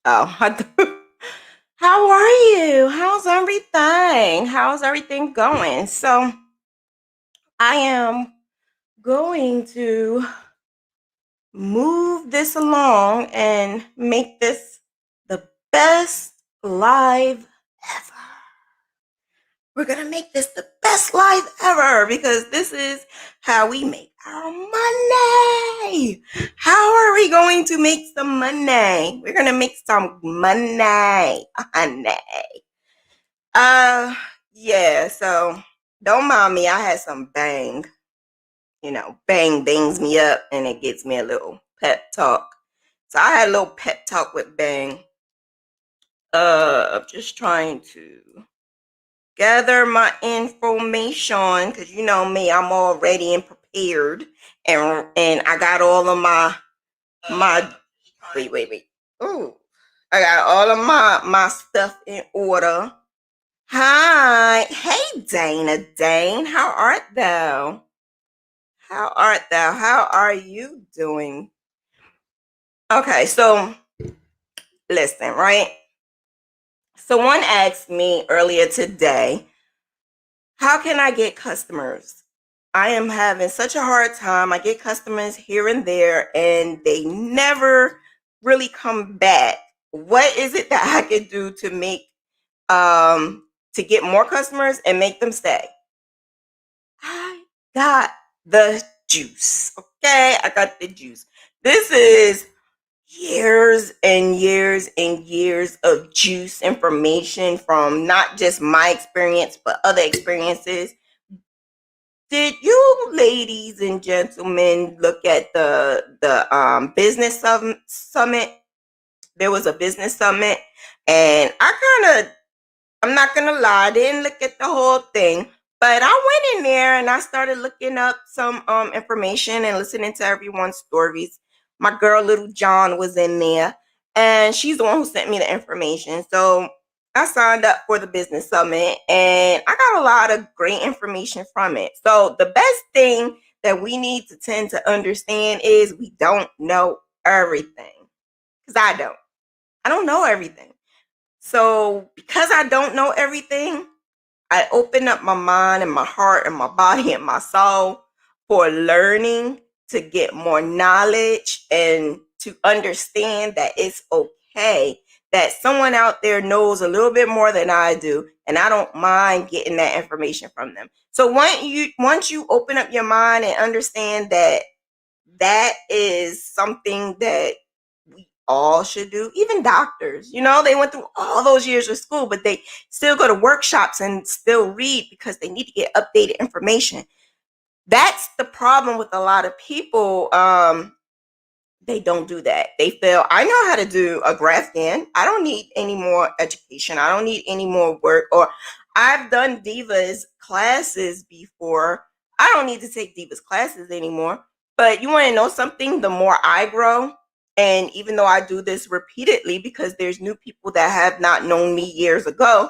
Oh, how are you? How's everything? How's everything going? So, I am going to move this along and make this the best live ever. We're going to make this the best live ever because this is how we make our money. How are we going to make some money? We're going to make some money. Honey. Uh, yeah, so don't mind me. I had some bang. Bang bangs me up and it gets me a little pep talk. So I had a little pep talk with Bang. I'm just trying to gather my information because you know me, I'm all ready and prepared, and I got all of my wait. Ooh, I got all of my stuff in order. Hi, hey Dana Dane, how art thou? How art thou? How are you doing? Okay, so listen, right? Someone asked me earlier today, how can I get customers? I am having such a hard time. I get customers here and there, and they never really come back. What is it that I can do to make to get more customers and make them stay? I got the juice. Okay, I got the juice. This is years and years and years of juice information from not just my experience but other experiences. Did you ladies and gentlemen look at the business summit? There was a business summit, and I'm not gonna lie, I didn't look at the whole thing, but I went in there and I started looking up some information and listening to everyone's stories. My girl Little John was in there, and she's the one who sent me the information. So I signed up for the business summit and I got a lot of great information from it. So the best thing that we need to tend to understand is we don't know everything. Because I don't know everything. So, because I don't know everything, I open up my mind and my heart and my body and my soul for learning, to get more knowledge and to understand that it's okay that someone out there knows a little bit more than I do, and I don't mind getting that information from them. So once you open up your mind and understand that that is something that we all should do. Even doctors, they went through all those years of school, but they still go to workshops and still read because they need to get updated information. That's the problem with a lot of people. They don't do that. They feel, I know how to do a graph scan. I don't need any more education. I don't need any more work. Or I've done Divas classes before. I don't need to take Divas classes anymore. But you want to know something? The more I grow, and even though I do this repeatedly because there's new people that have not known me years ago,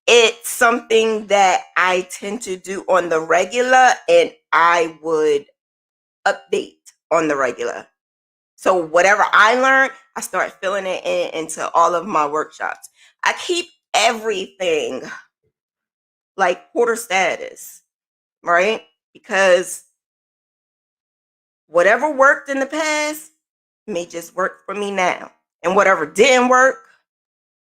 it's something that I tend to do on the regular, and I would update on the regular. So whatever I learned, I start filling it into all of my workshops. I keep everything like quarter status, right? Because whatever worked in the past may just work for me now. And whatever didn't work,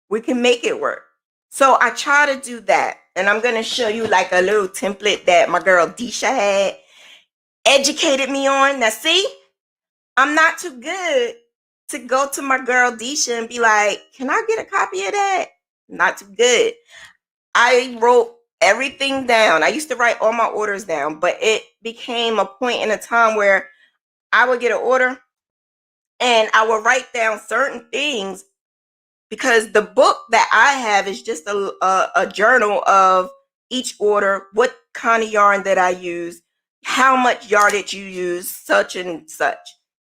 we can make it work. So I try to do that. And I'm going to show you like a little template that my girl Disha had educated me on. Now, see, I'm not too good to go to my girl Disha and be like, can I get a copy of that? Not too good. I wrote everything down. I used to write all my orders down, but it became a point in a time where I would get an order and I would write down certain things because the book that I have is just a journal of each order, what kind of yarn that I use, how much yardage you use, such and such.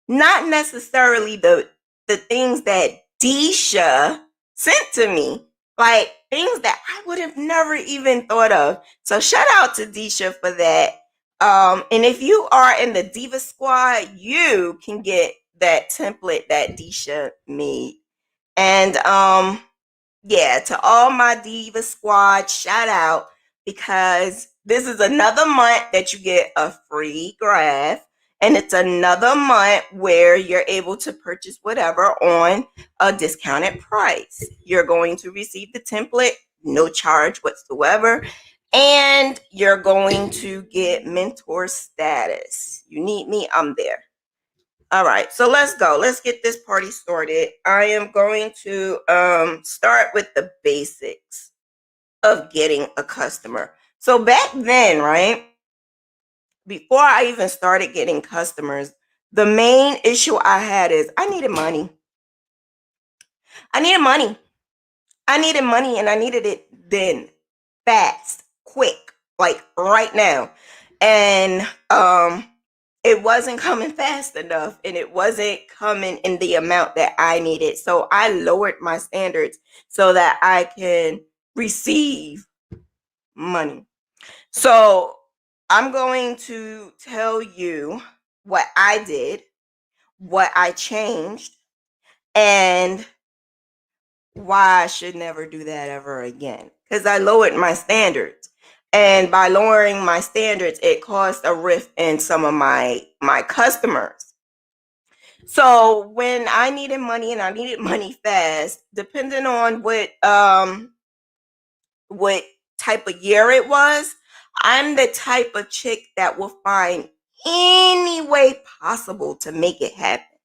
Not necessarily the things that Disha sent to me, like things that I would have never even thought of. So shout out to Disha for that. And if you are in the Diva Squad, you can get that template that Disha made. And yeah, to all my Diva Squad, shout out, because this is another month that you get a free graph, and it's another month where you're able to purchase whatever on a discounted price. You're going to receive the template, no charge whatsoever, and you're going to get mentor status. You need me, I'm there. All right, so let's go. Let's get this party started. I am going to start with the basics of getting a customer. So back then, right, before I even started getting customers, the main issue I had is I needed money. I needed money. I needed money, and I needed it then, fast, quick, like right now. And it wasn't coming fast enough, and it wasn't coming in the amount that I needed. So I lowered my standards so that I can receive money. So I'm going to tell you what I did, what I changed, and why I should never do that ever again. Because I lowered my standards. And by lowering my standards, it caused a rift in some of my customers. So when I needed money and I needed money fast, depending on what type of year it was, I'm the type of chick that will find any way possible to make it happen.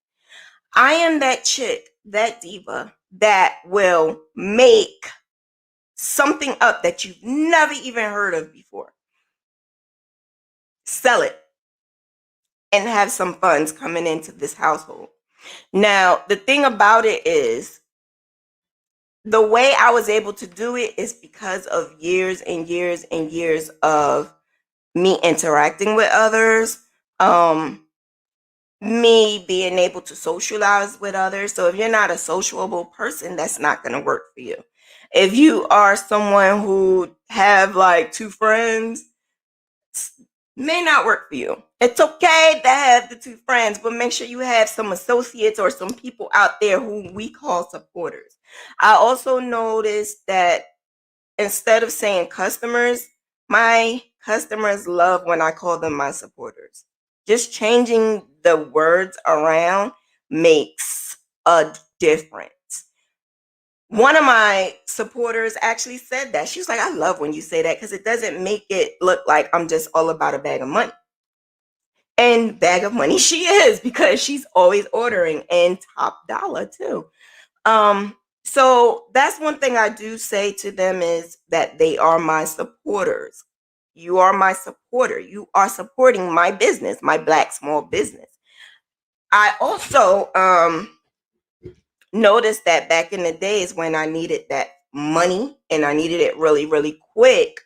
I am that chick, that diva, that will make something up that you've never even heard of before, sell it, and have some funds coming into this household. Now, the thing about it is, the way I was able to do it is because of years and years and years of me interacting with others, me being able to socialize with others. So if you're not a sociable person, that's not going to work for you. If you are someone who have like two friends, may not work for you. It's okay to have the two friends, but make sure you have some associates or some people out there who we call supporters. I also noticed that instead of saying customers, my customers love when I call them my supporters. Just changing the words around makes a difference. One of my supporters actually said that. She was like, I love when you say that because it doesn't make it look like I'm just all about a bag of money. And bag of money she is, because she's always ordering, and top dollar too. So that's one thing I do say to them, is that they are my supporters. You are my supporter. You are supporting my business, my Black small business. I also noticed that back in the days when I needed that money and I needed it really, really quick,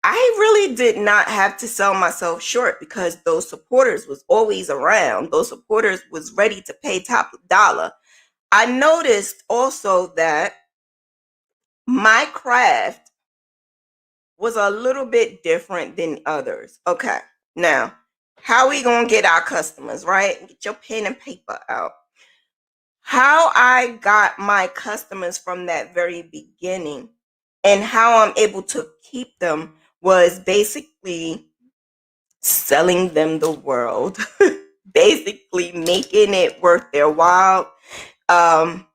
I really did not have to sell myself short, because those supporters was always around. Those supporters was ready to pay top dollar. I noticed also that my craft was a little bit different than others. Okay, now, how we gonna get our customers, right? Get your pen and paper out. How I got my customers from that very beginning and how I'm able to keep them was basically selling them the world, basically making it worth their while. Um,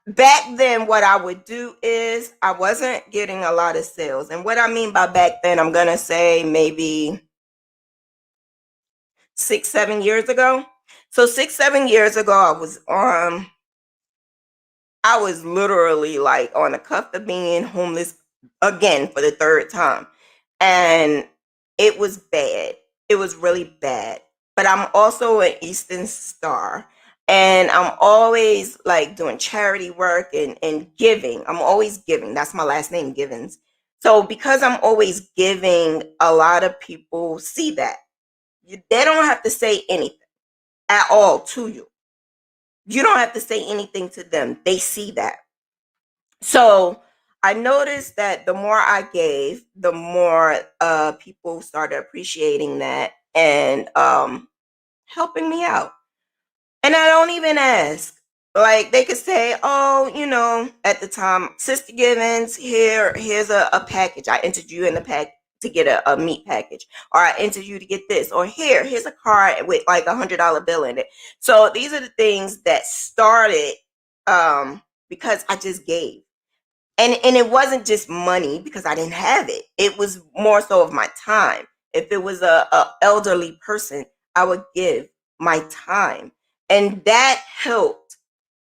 Back then, what I would do is I wasn't getting a lot of sales. And what I mean by back then, I'm going to say maybe 6, 7 years ago. So 6, 7 years ago, I was literally like on the cuff of being homeless again for the third time. And it was bad. It was really bad. But I'm also an Eastern Star. And I'm always like doing charity work and giving. I'm always giving. That's my last name, Givens. So because I'm always giving, a lot of people see that. They don't have to say anything at all to you. You don't have to say anything to them. They see that. So I noticed that the more I gave, the more people started appreciating that and helping me out. And I don't even ask. Like they could say, oh, at the time, Sister Givens, here's a package. I entered you in the pack to get a meat package, or I entered you to get this, or here's a card with like $100 bill in it. So these are the things that started because I just gave. And it wasn't just money because I didn't have it. It was more so of my time. If it was a elderly person, I would give my time, and that helped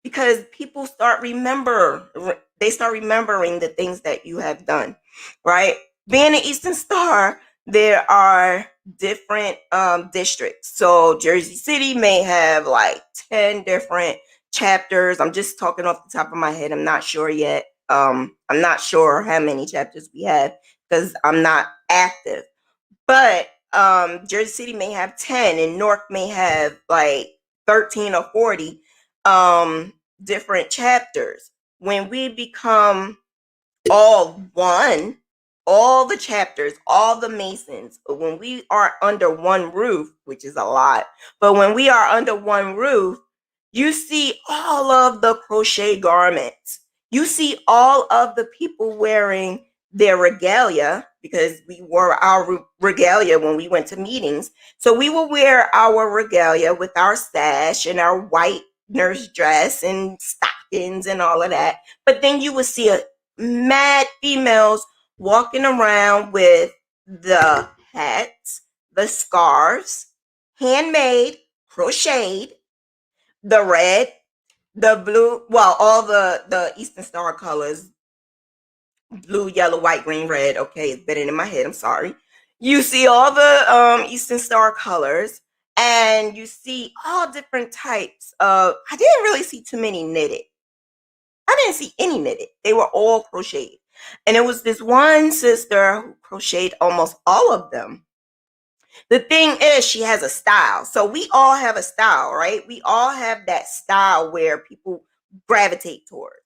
because people they start remembering the things that you have done, right? Being an Eastern Star, there are different districts. So Jersey City may have like 10 different chapters. I'm just talking off the top of my head. I'm not sure yet. I'm not sure how many chapters we have because I'm not active. But Jersey City may have 10 and Newark may have like 13 or 40 different chapters. When we become all one, all the chapters, all the Masons, when we are under one roof, which is a lot, but when we are under one roof, you see all of the crochet garments. You see all of the people wearing their regalia because we wore our regalia when we went to meetings. So we will wear our regalia with our sash and our white nurse dress and stockings and all of that. But then you will see a mad females walking around with the hats, the scarves, handmade, crocheted, the red, the blue, well, all the Eastern Star colors, blue, yellow, white, green, red. Okay, it's better in my head. I'm sorry. You see all the Eastern Star colors, and you see all different types of. I didn't really see too many knitted. I didn't see any knitted. They were all crocheted. And it was this one sister who crocheted almost all of them. The thing is, she has a style. So we all have a style, right? We all have that style where people gravitate towards.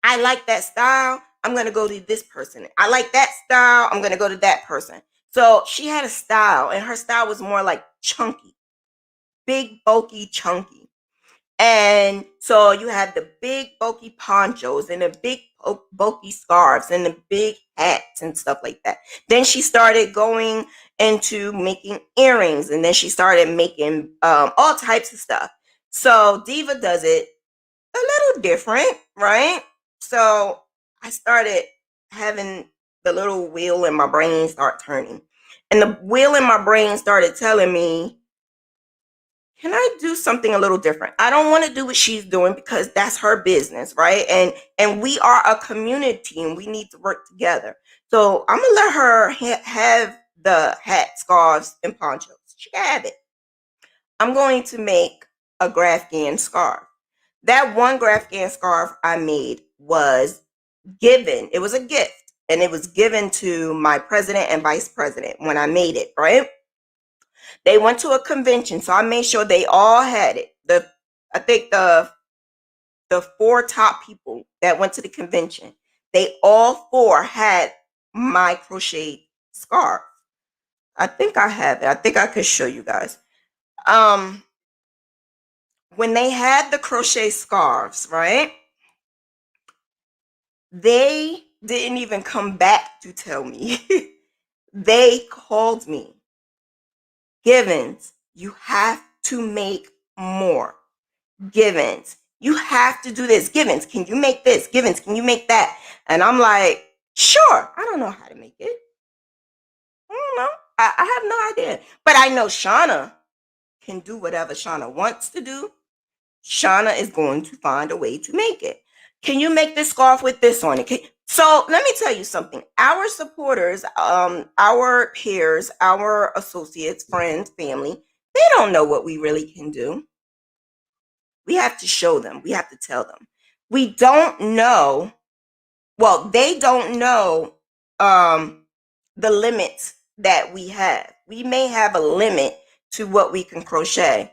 I like that style. I'm going to go to this person. I like that style. I'm going to go to that person. So she had a style, and her style was more like chunky, big, bulky, chunky. And so you had the big bulky ponchos and the big bulky scarves and the big hats and stuff like that. Then she started going into making earrings, and then she started making all types of stuff. So Diva does it a little different, right? So I started having the little wheel in my brain start turning. And the wheel in my brain started telling me, can I do something a little different? I don't want to do what she's doing because that's her business, right? And we are a community and we need to work together. So I'm gonna let her have the hat, scarves, and ponchos. She can have it. I'm going to make a Grafghan scarf. That one Grafghan scarf I made was given. It was a gift, and it was given to my president and vice president when I made it, right? They went to a convention, so I made sure they all had it. I think the four top people that went to the convention, they all four had my crochet scarf. I think I have it. I think I could show you guys. Um, when they had the crochet scarves, right? They didn't even come back to tell me. They called me. Givens, you have to make more. Givens, you have to do this. Givens, can you make this? Givens, can you make that? And I'm like, sure. I don't know how to make it. I don't know. I have no idea. But I know Shauna can do whatever Shauna wants to do. Shauna is going to find a way to make it. Can you make this scarf with this on it? So let me tell you something. Our supporters, our peers, our associates, friends, family, they don't know what we really can do. We have to show them. We have to tell them. We don't know. Well, they don't know the limits that we have. We may have a limit to what we can crochet.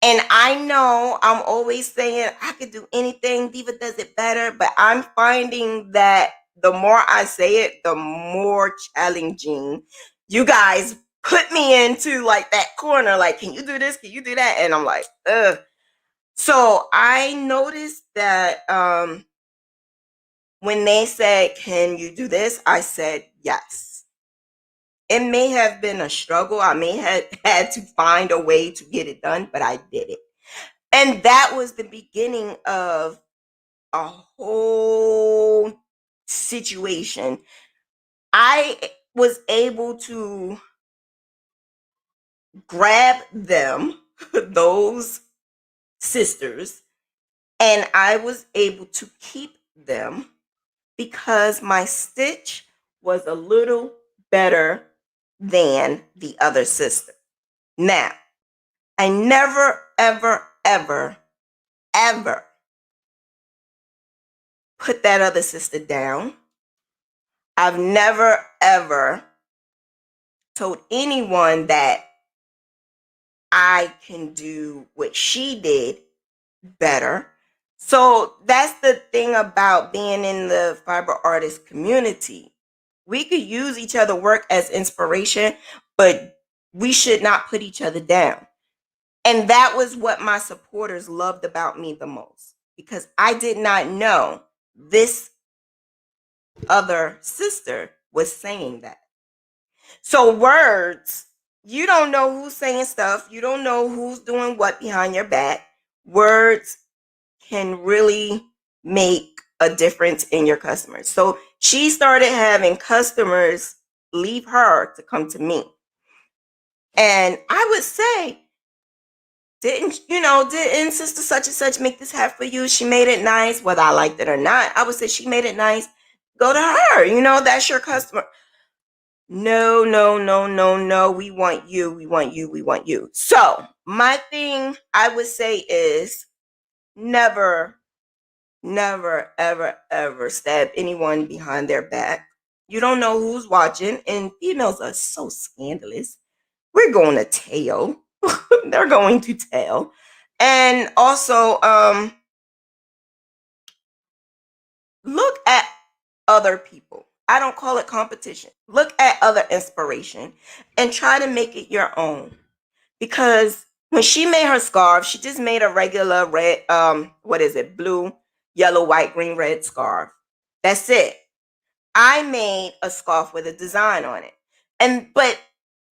And I know I'm always saying I could do anything. Diva does it better. But I'm finding that the more I say it, the more challenging you guys put me into like that corner. Like, can you do this? Can you do that? And I'm like, ugh. So I noticed that when they said, "Can you do this?" I said yes. It may have been a struggle. I may have had to find a way to get it done, but I did it. And that was the beginning of a whole situation. I was able to grab them, those sisters, and I was able to keep them because my stitch was a little better than the other sister. Now, I never, ever, ever, ever put that other sister down. I've never, ever told anyone that I can do what she did better. So that's the thing about being in the fiber artist community. We could use each other work as inspiration, but we should not put each other down. And that was what my supporters loved about me the most because I did not know this other sister was saying that. So words, you don't know who's saying stuff. You don't know who's doing what behind your back. Words can really make a difference in your customers. So she started having customers leave her to come to me. And I would say, didn't sister such and such make this hat for you? She made it nice, whether I liked it or not. I would say she made it nice. Go to her. That's your customer. No, no, no, no, no. We want you. We want you. We want you. So my thing I would say is never, never, ever, ever stab anyone behind their back. You don't know who's watching, and females are so scandalous. We're going to tell. They're going to tell. And also, look at other people. I don't call it competition. Look at other inspiration and try to make it your own. Because when she made her scarf, she just made a regular red, what is it? Blue, yellow, white, green, red scarf. That's it. I made a scarf with a design on it. But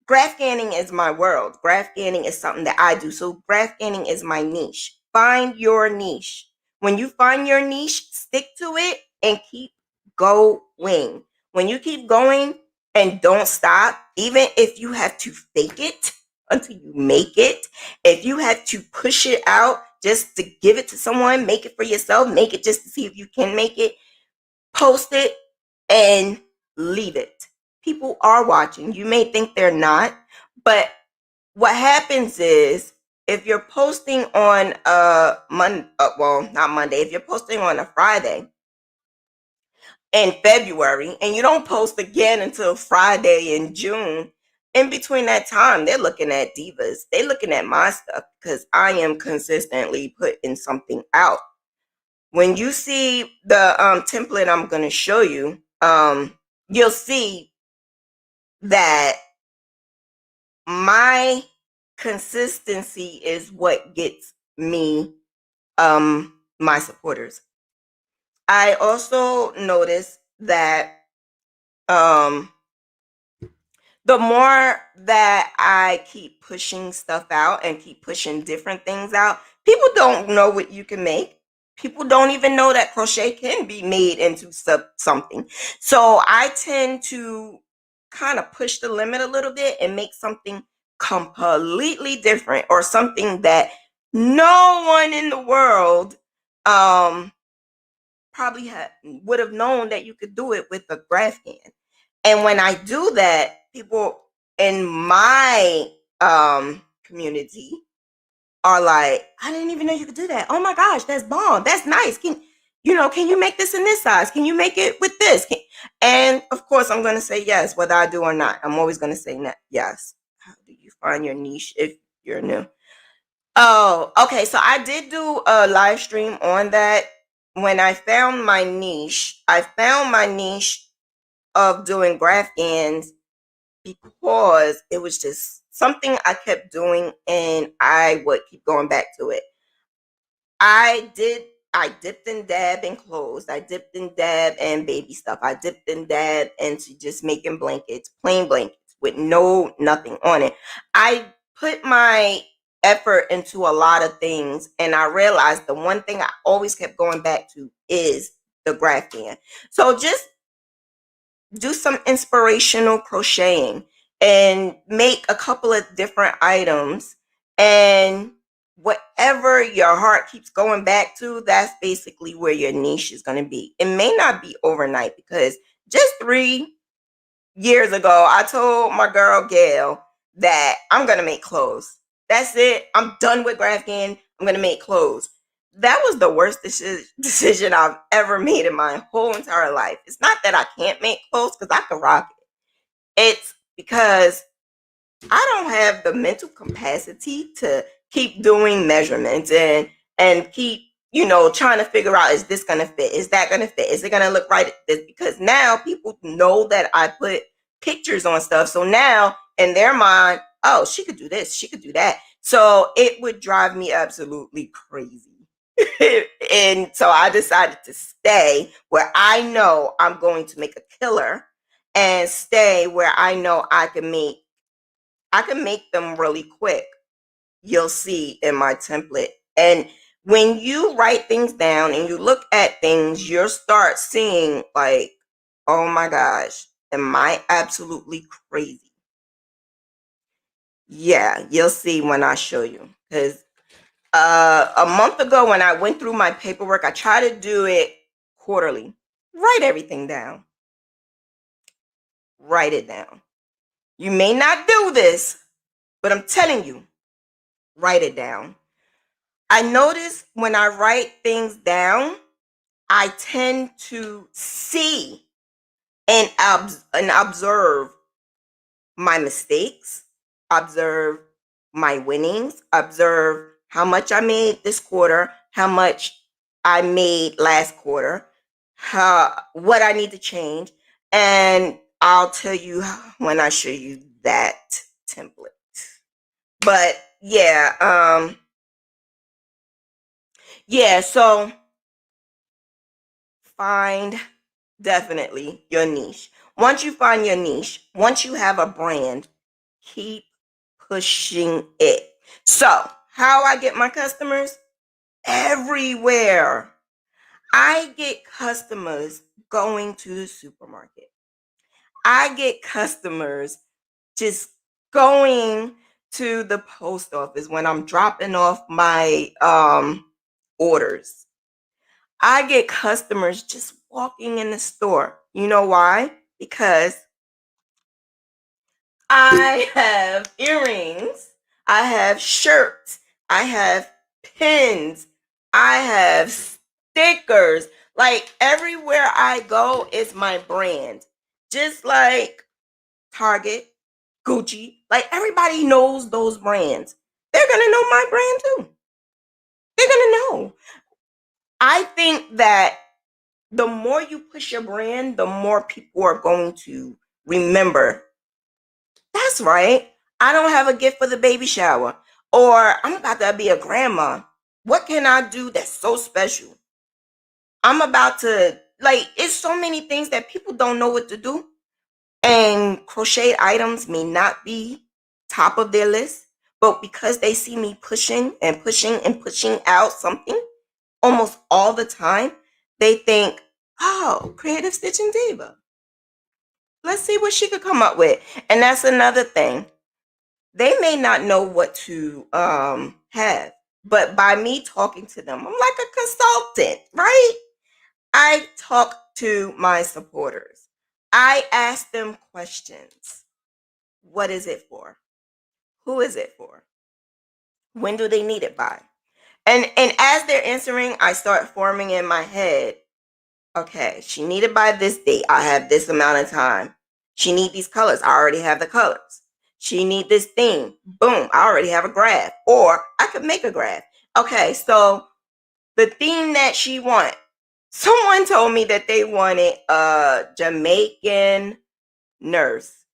graph ganning is my world. Graph ganning is something that I do. So graph ganning is my niche. Find your niche. When you find your niche, stick to it and keep going. When you keep going and don't stop, even if you have to fake it until you make it, if you have to push it out just to give it to someone, make it for yourself, make it just to see if you can make it, post it and leave it. People are watching. You may think they're not, but what happens is if you're posting on not Monday, if you're posting on a Friday in February and you don't post again until Friday in June, in between that time, they're looking at divas. They're looking at my stuff because I am consistently putting something out. When you see the template I'm going to show you, you'll see that my consistency is what gets me my supporters. I also noticed that um the more that I keep pushing stuff out and keep pushing different things out, people don't know what you can make. People don't even know that crochet can be made into something. So I tend to kind of push the limit a little bit and make something completely different or something that no one in the world probably would have known that you could do it with a graph hand. And when I do that, people in my community are like, I didn't even know you could do that. Oh my gosh, that's bomb. That's nice. Can you make this in this size? Can you make it with this? And of course, I'm going to say yes, whether I do or not. I'm always going to say yes. How do you find your niche if you're new? Oh, okay. So I did do a live stream on that. When I found my niche, of doing graph ends because it was just something I kept doing and I would keep going back to it. I dipped and dab in clothes. I dipped and dab in baby stuff. I dipped and dab into just making blankets, plain blankets with nothing on it. I put my effort into a lot of things, and I realized the one thing I always kept going back to is the grafting. So just do some inspirational crocheting and make a couple of different items, and whatever your heart keeps going back to, that's basically where your niche is going to be. It may not be overnight, because just 3 years ago I told my girl Gail that I'm going to make clothes. That's it. I'm done with grafting. I'm going to make clothes. That was the worst decision I've ever made in my whole entire life. It's not that I can't make clothes, because I can rock it. It's because I don't have the mental capacity to keep doing measurements and keep, trying to figure out, is this gonna fit? Is that gonna fit? Is it gonna look right? Because now people know that I put pictures on stuff. So now in their mind, oh, she could do this, she could do that. So it would drive me absolutely crazy. And so I decided to stay where I know I'm going to make a killer, and stay where I know I can make them really quick. You'll see in my template. And when you write things down and you look at things, you'll start seeing, like, oh my gosh, am I absolutely crazy? Yeah, you'll see when I show you. Because a month ago, when I went through my paperwork, I tried to do it quarterly. Write everything down. Write it down. You may not do this, but I'm telling you, write it down. I notice when I write things down, I tend to see and observe my mistakes, observe my winnings, observe how much I made this quarter, how much I made last quarter, what I need to change, and I'll tell you when I show you that template. But so find definitely your niche. Once you find your niche, once you have a brand, keep pushing it. So, how I get my customers? Everywhere. I get customers going to the supermarket. I get customers just going to the post office when I'm dropping off my orders. I get customers just walking in the store. You know why? Because I have earrings, I have shirts, I have pins, I have stickers. Like, everywhere I go is my brand. Just like Target, Gucci, like, everybody knows those brands. They're going to know my brand too. They're going to know. I think that the more you push your brand, the more people are going to remember. That's right. I don't have a gift for the baby shower, or I'm about to be a grandma. What can I do that's so special? I'm about to, like, it's so many things that people don't know what to do. And crochet items may not be top of their list, but because they see me pushing and pushing and pushing out something almost all the time, they think, oh, Creative Stitching Diva. Let's see what she could come up with. And that's another thing. They may not know what to have, but by me talking to them, I'm like a consultant, right? I talk to my supporters. I ask them questions. What is it for? Who is it for? When do they need it by? And as they're answering, I start forming in my head, okay, she needed by this date. I have this amount of time. She need these colors. I already have the colors. She need this theme. Boom, I already have a graph. Or I could make a graph. Okay, so the theme that she want. Someone told me that they wanted a Jamaican nurse.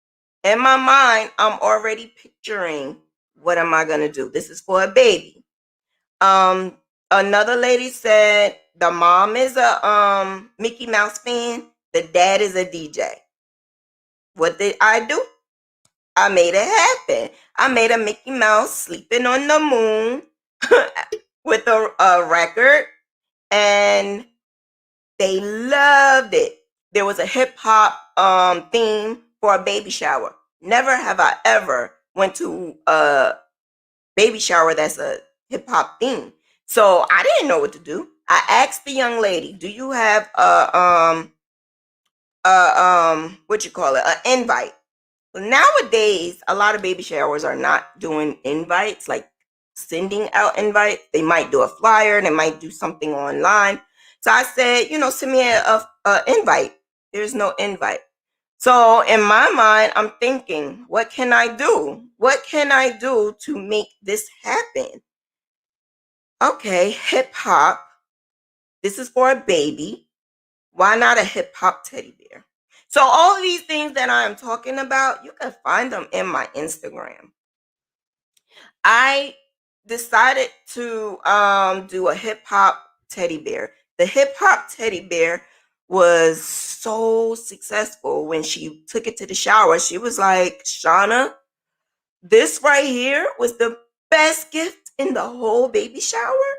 In my mind, I'm already picturing, what am I gonna do? This is for a baby. Another lady said the mom is a Mickey Mouse fan, the dad is a DJ. What did I do? I made it happen. I made a Mickey Mouse sleeping on the moon with a record, and they loved it. There was a hip hop theme for a baby shower. Never have I ever went to a baby shower that's a hip hop theme. So I didn't know what to do. I asked the young lady, "Do you have what you call it, an invite?" Nowadays, a lot of baby showers are not doing invites, like sending out invites. They might do a flyer, they might do something online. So I said, send me a invite. There's no invite. So in my mind, I'm thinking, what can I do? What can I do to make this happen? Okay, hip hop. This is for a baby. Why not a hip hop teddy bear? So all of these things that I am talking about, you can find them in my Instagram. I decided to do a hip hop teddy bear. The hip hop teddy bear was so successful. When she took it to the shower, she was like, "Shauna, this right here was the best gift in the whole baby shower."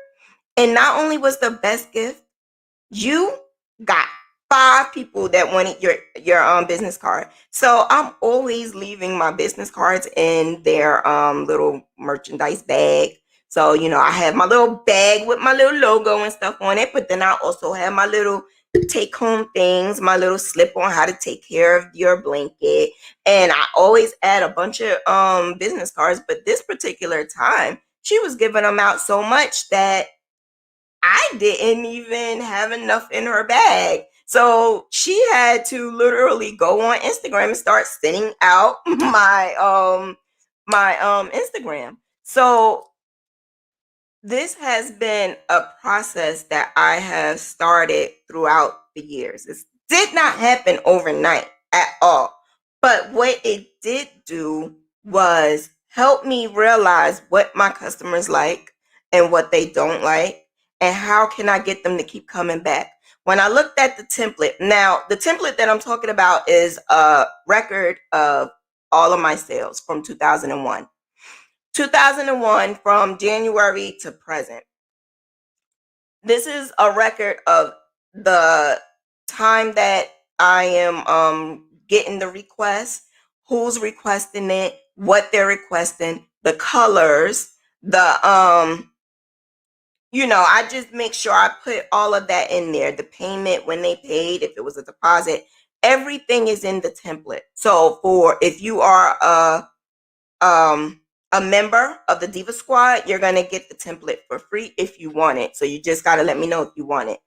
And not only was the best gift, you got 5 people that wanted your business card. So I'm always leaving my business cards in their little merchandise bag. So I have my little bag with my little logo and stuff on it, but then I also have my little take home things, my little slip on how to take care of your blanket, and I always add a bunch of business cards. But this particular time, she was giving them out so much that I didn't even have enough in her bag. So she had to literally go on Instagram and start sending out my Instagram. So this has been a process that I have started throughout the years. It did not happen overnight at all. But what it did do was help me realize what my customers like and what they don't like, and how can I get them to keep coming back. When I looked at the template, now the template that I'm talking about is a record of all of my sales from 2001. 2001 from January to present. This is a record of the time that I am getting the request, who's requesting it, what they're requesting, the colors, the I just make sure I put all of that in there. The payment, when they paid, if it was a deposit, everything is in the template. So for if you are a member of the Diva Squad, you're gonna get the template for free if you want it. So you just gotta let me know if you want it.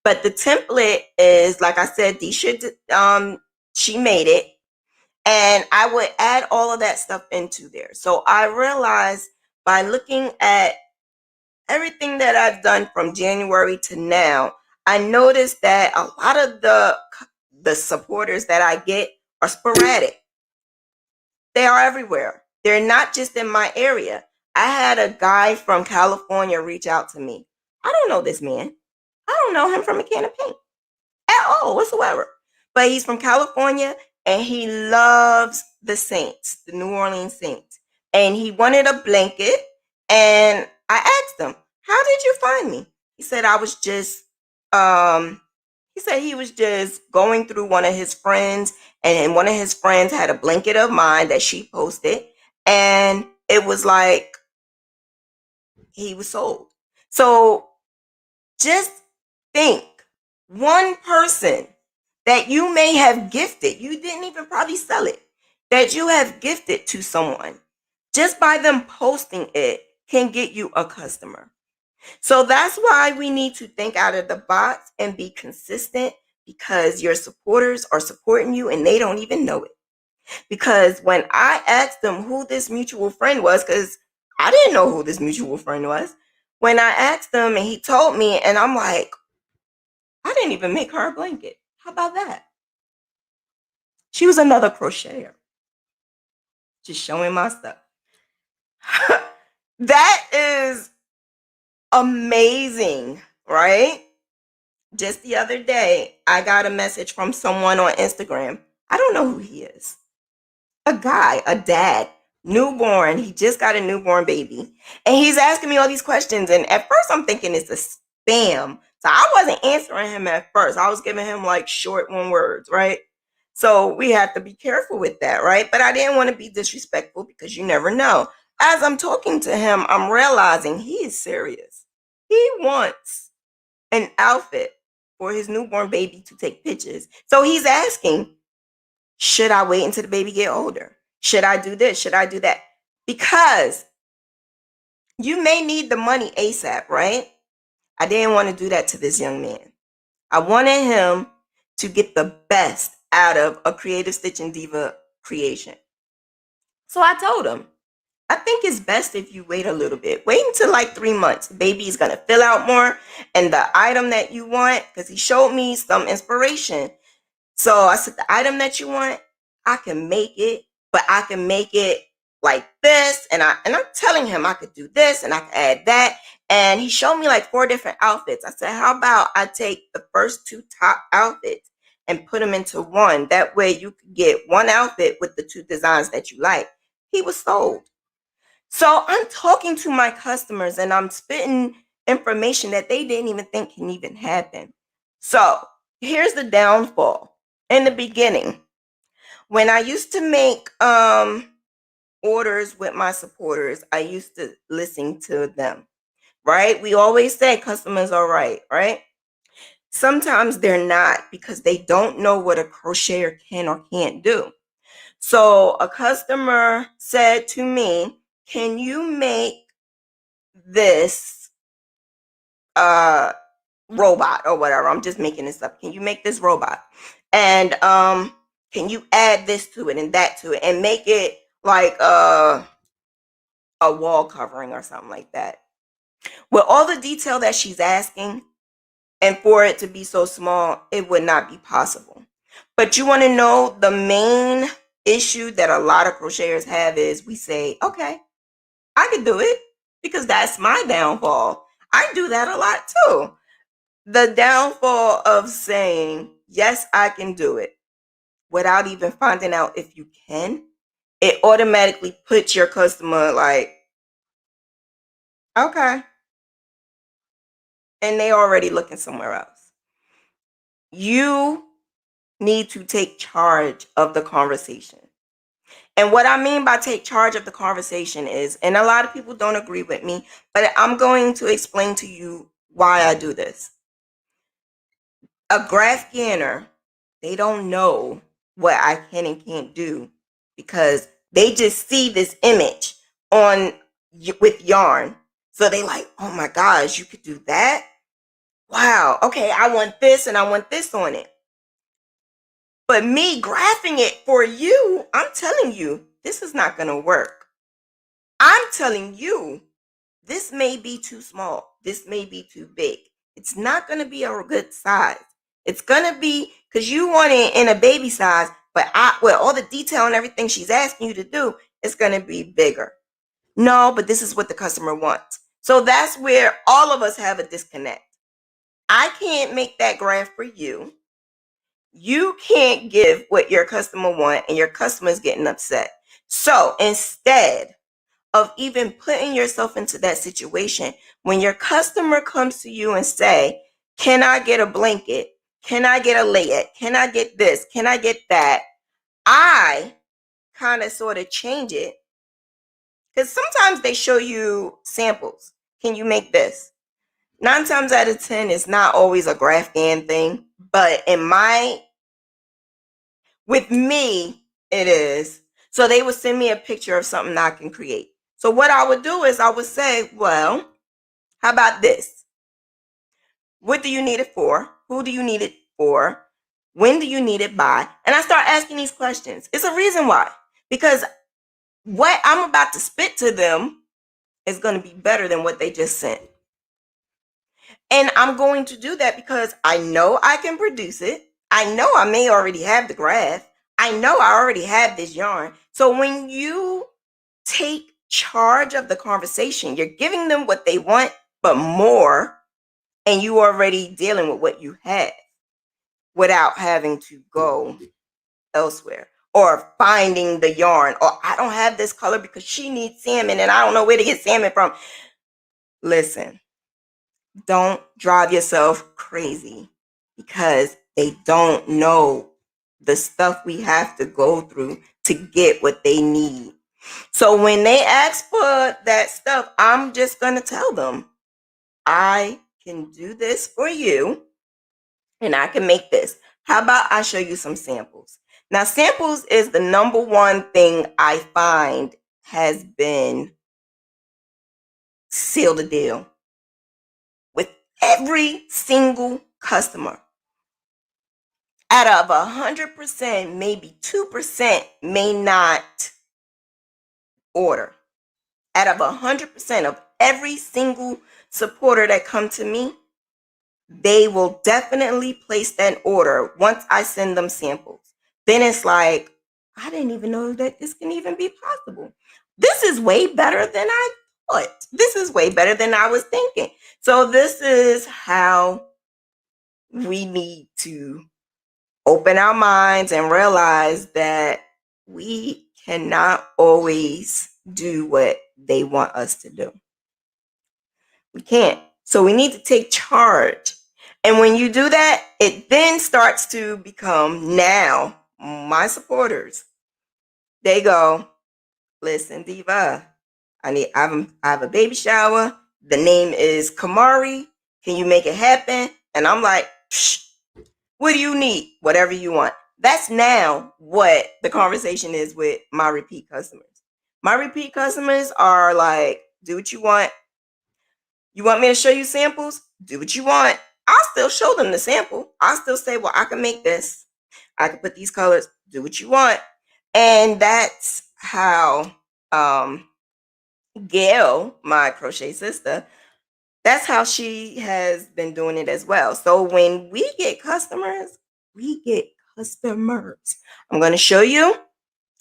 But the template is, like I said, she made it, and I would add all of that stuff into there. So I realized by looking at everything that I've done from January to now, I noticed that a lot of the supporters that I get are sporadic. They are everywhere. They're not just in my area. I had a guy from California reach out to me. I don't know this man. I don't know him from a can of paint at all whatsoever. But he's from California, and he loves the Saints, the New Orleans Saints. And he wanted a blanket, and I asked him, "How did you find me?" He said, "I was just he said he was just going through one of his friends, and one of his friends had a blanket of mine that she posted, and it was like he was sold." So just think, one person that you may have gifted, you didn't even probably sell it, that you have gifted to someone, just by them posting it can get you a customer. So that's why we need to think out of the box and be consistent, because your supporters are supporting you and they don't even know it. Because when I asked them who this mutual friend was, because I didn't know who this mutual friend was, when I asked him and he told me, and I'm like, I didn't even make her a blanket. How about that? She was another crocheter, just showing my stuff. That is amazing, right? Just the other day, I got a message from someone on Instagram. I don't know who he is. A guy, a dad, newborn. He just got a newborn baby. And he's asking me all these questions. And at first, I'm thinking it's a spam. So I wasn't answering him at first. I was giving him like short one words, right? So we have to be careful with that, right? But I didn't want to be disrespectful because you never know. As I'm talking to him, I'm realizing he is serious. He wants an outfit for his newborn baby to take pictures. So he's asking, should I wait until the baby get older? Should I do this? Should I do that? Because you may need the money ASAP, right? I didn't want to do that to this young man. I wanted him to get the best out of a Creative Stitching Diva creation. So I told him, I think it's best if you wait a little bit. Wait until like 3 months. The baby is going to fill out more. And the item that you want, because he showed me some inspiration. So I said, the item that you want, I can make it, but I can make it like this. And I'm telling him I could do this and I could add that. And he showed me like 4 different outfits. I said, how about I take the first 2 top outfits and put them into one? That way you could get one outfit with the 2 designs that you like. He was sold. So I'm talking to my customers and I'm spitting information that they didn't even think can even happen. So here's the downfall. In the beginning, when I used to make orders with my supporters, I used to listen to them, right? We always say customers are right? Sometimes they're not because they don't know what a crocheter can or can't do. So a customer said to me, can you make this robot or whatever? I'm just making this up. Can you make this robot? And can you add this to it and that to it and make it like a wall covering or something like that? With all the detail that she's asking, and for it to be so small, it would not be possible. But you want to know the main issue that a lot of crocheters have is we say, okay, I could do it, because that's my downfall. I do that a lot too. The downfall of saying, yes, I can do it without even finding out if you can, it automatically puts your customer like, okay. And they already looking somewhere else. You need to take charge of the conversation. And what I mean by take charge of the conversation is, and a lot of people don't agree with me, but I'm going to explain to you why I do this. A graph scanner, they don't know what I can and can't do because they just see this image on with yarn. So they like, oh my gosh, you could do that? Wow, okay, I want this and I want this on it. But me graphing it for you, I'm telling you, this is not going to work. I'm telling you, this may be too small. This may be too big. It's not going to be a good size. It's going to be, because you want it in a baby size, but with all the detail and everything she's asking you to do, it's going to be bigger. No, but this is what the customer wants. So that's where all of us have a disconnect. I can't make that graph for you. You can't give what your customer wants, and your customer is getting upset. So instead of even putting yourself into that situation, when your customer comes to you and say, can I get a blanket? Can I get a layette? Can I get this? Can I get that? I kind of sort of change it, because sometimes they show you samples. Can you make this? 9 times out of 10, it's not always a graph scan thing, but with me, it is. So they would send me a picture of something I can create. So what I would do is I would say, well, how about this? What do you need it for? Who do you need it for? When do you need it by? And I start asking these questions. It's a reason why. Because what I'm about to spit to them is going to be better than what they just sent. And I'm going to do that because I know I can produce it. I know I may already have the graph. I know I already have this yarn. So when you take charge of the conversation, you're giving them what they want, but more, and you already dealing with what you have without having to go elsewhere or finding the yarn, or I don't have this color because she needs salmon and I don't know where to get salmon from. Listen, don't drive yourself crazy because they don't know the stuff we have to go through to get what they need. So when they ask for that stuff, I'm just going to tell them, I can do this for you and I can make this. How about I show you some samples? Now, samples is the number one thing I find has been seal the deal with every single customer. Out of 100%, maybe 2% may not order. Out of 100% of every single supporter that come to me, they will definitely place that order once I send them samples. Then it's like, I didn't even know that this can even be possible. This is way better than I thought. This is way better than I was thinking. So this is how we need to open our minds and realize that we cannot always do what they want us to do. We can't. So we need to take charge. And when you do that, it then starts to become, now my supporters, they go, listen, Diva, I have a baby shower. The name is Kamari. Can you make it happen? And I'm like, psh, what do you need? Whatever you want. That's now what the conversation is with my repeat customers. My repeat customers are like, do what you want. You want me to show you samples? Do what you want. I'll still show them the sample. I'll still say, well, I can make this. I can put these colors. Do what you want. And that's how Gail, my crochet sister, that's how she has been doing it as well. So when we get customers, we get customers. I'm going to show you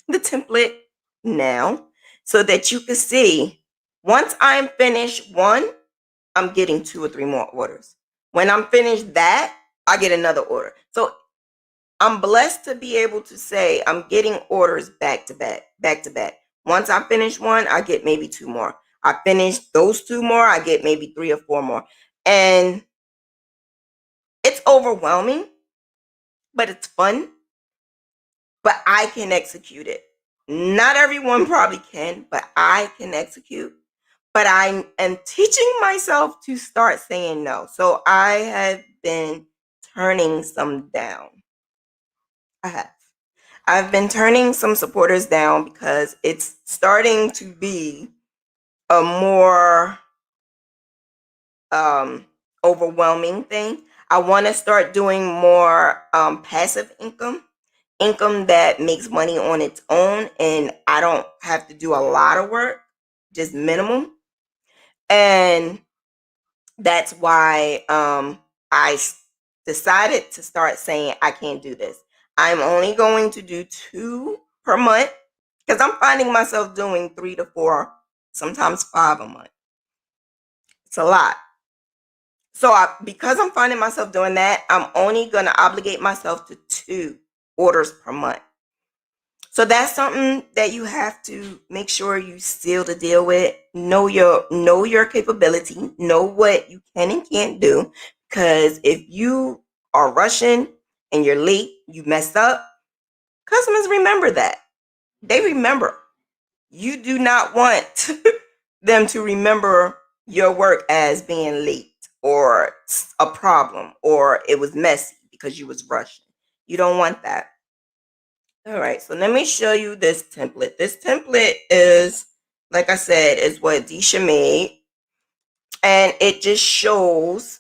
the template now so that you can see once I'm finished one, I'm getting 2 or 3 more orders. When I'm finished that, I get another order. So I'm blessed to be able to say I'm getting orders back to back, back to back. Once I finish one, I get maybe 2 more. I finish those 2 more, I get maybe 3 or 4 more. And it's overwhelming, but it's fun. But I can execute it. Not everyone probably can, but I can execute. But I am teaching myself to start saying no. So I have been turning some down. I have. I've been turning some supporters down because it's starting to be a more overwhelming thing. I want to start doing more passive income that makes money on its own, and I don't have to do a lot of work, just minimum. And that's why I decided to start saying I can't do this. I'm only going to do 2 per month because I'm finding myself doing 3 to 4, sometimes 5 a month. It's a lot. So because I'm finding myself doing that, I'm only going to obligate myself to 2 orders per month. So that's something that you have to make sure you seal the deal with. Know your capability, know what you can and can't do. Because if you are rushing and you're late, you messed up, customers remember that. They remember. You do not want them to remember your work as being late or a problem or it was messy because you was rushing. You don't want that. All right, so let me show you this template. This template is, like I said, is what Disha made. And it just shows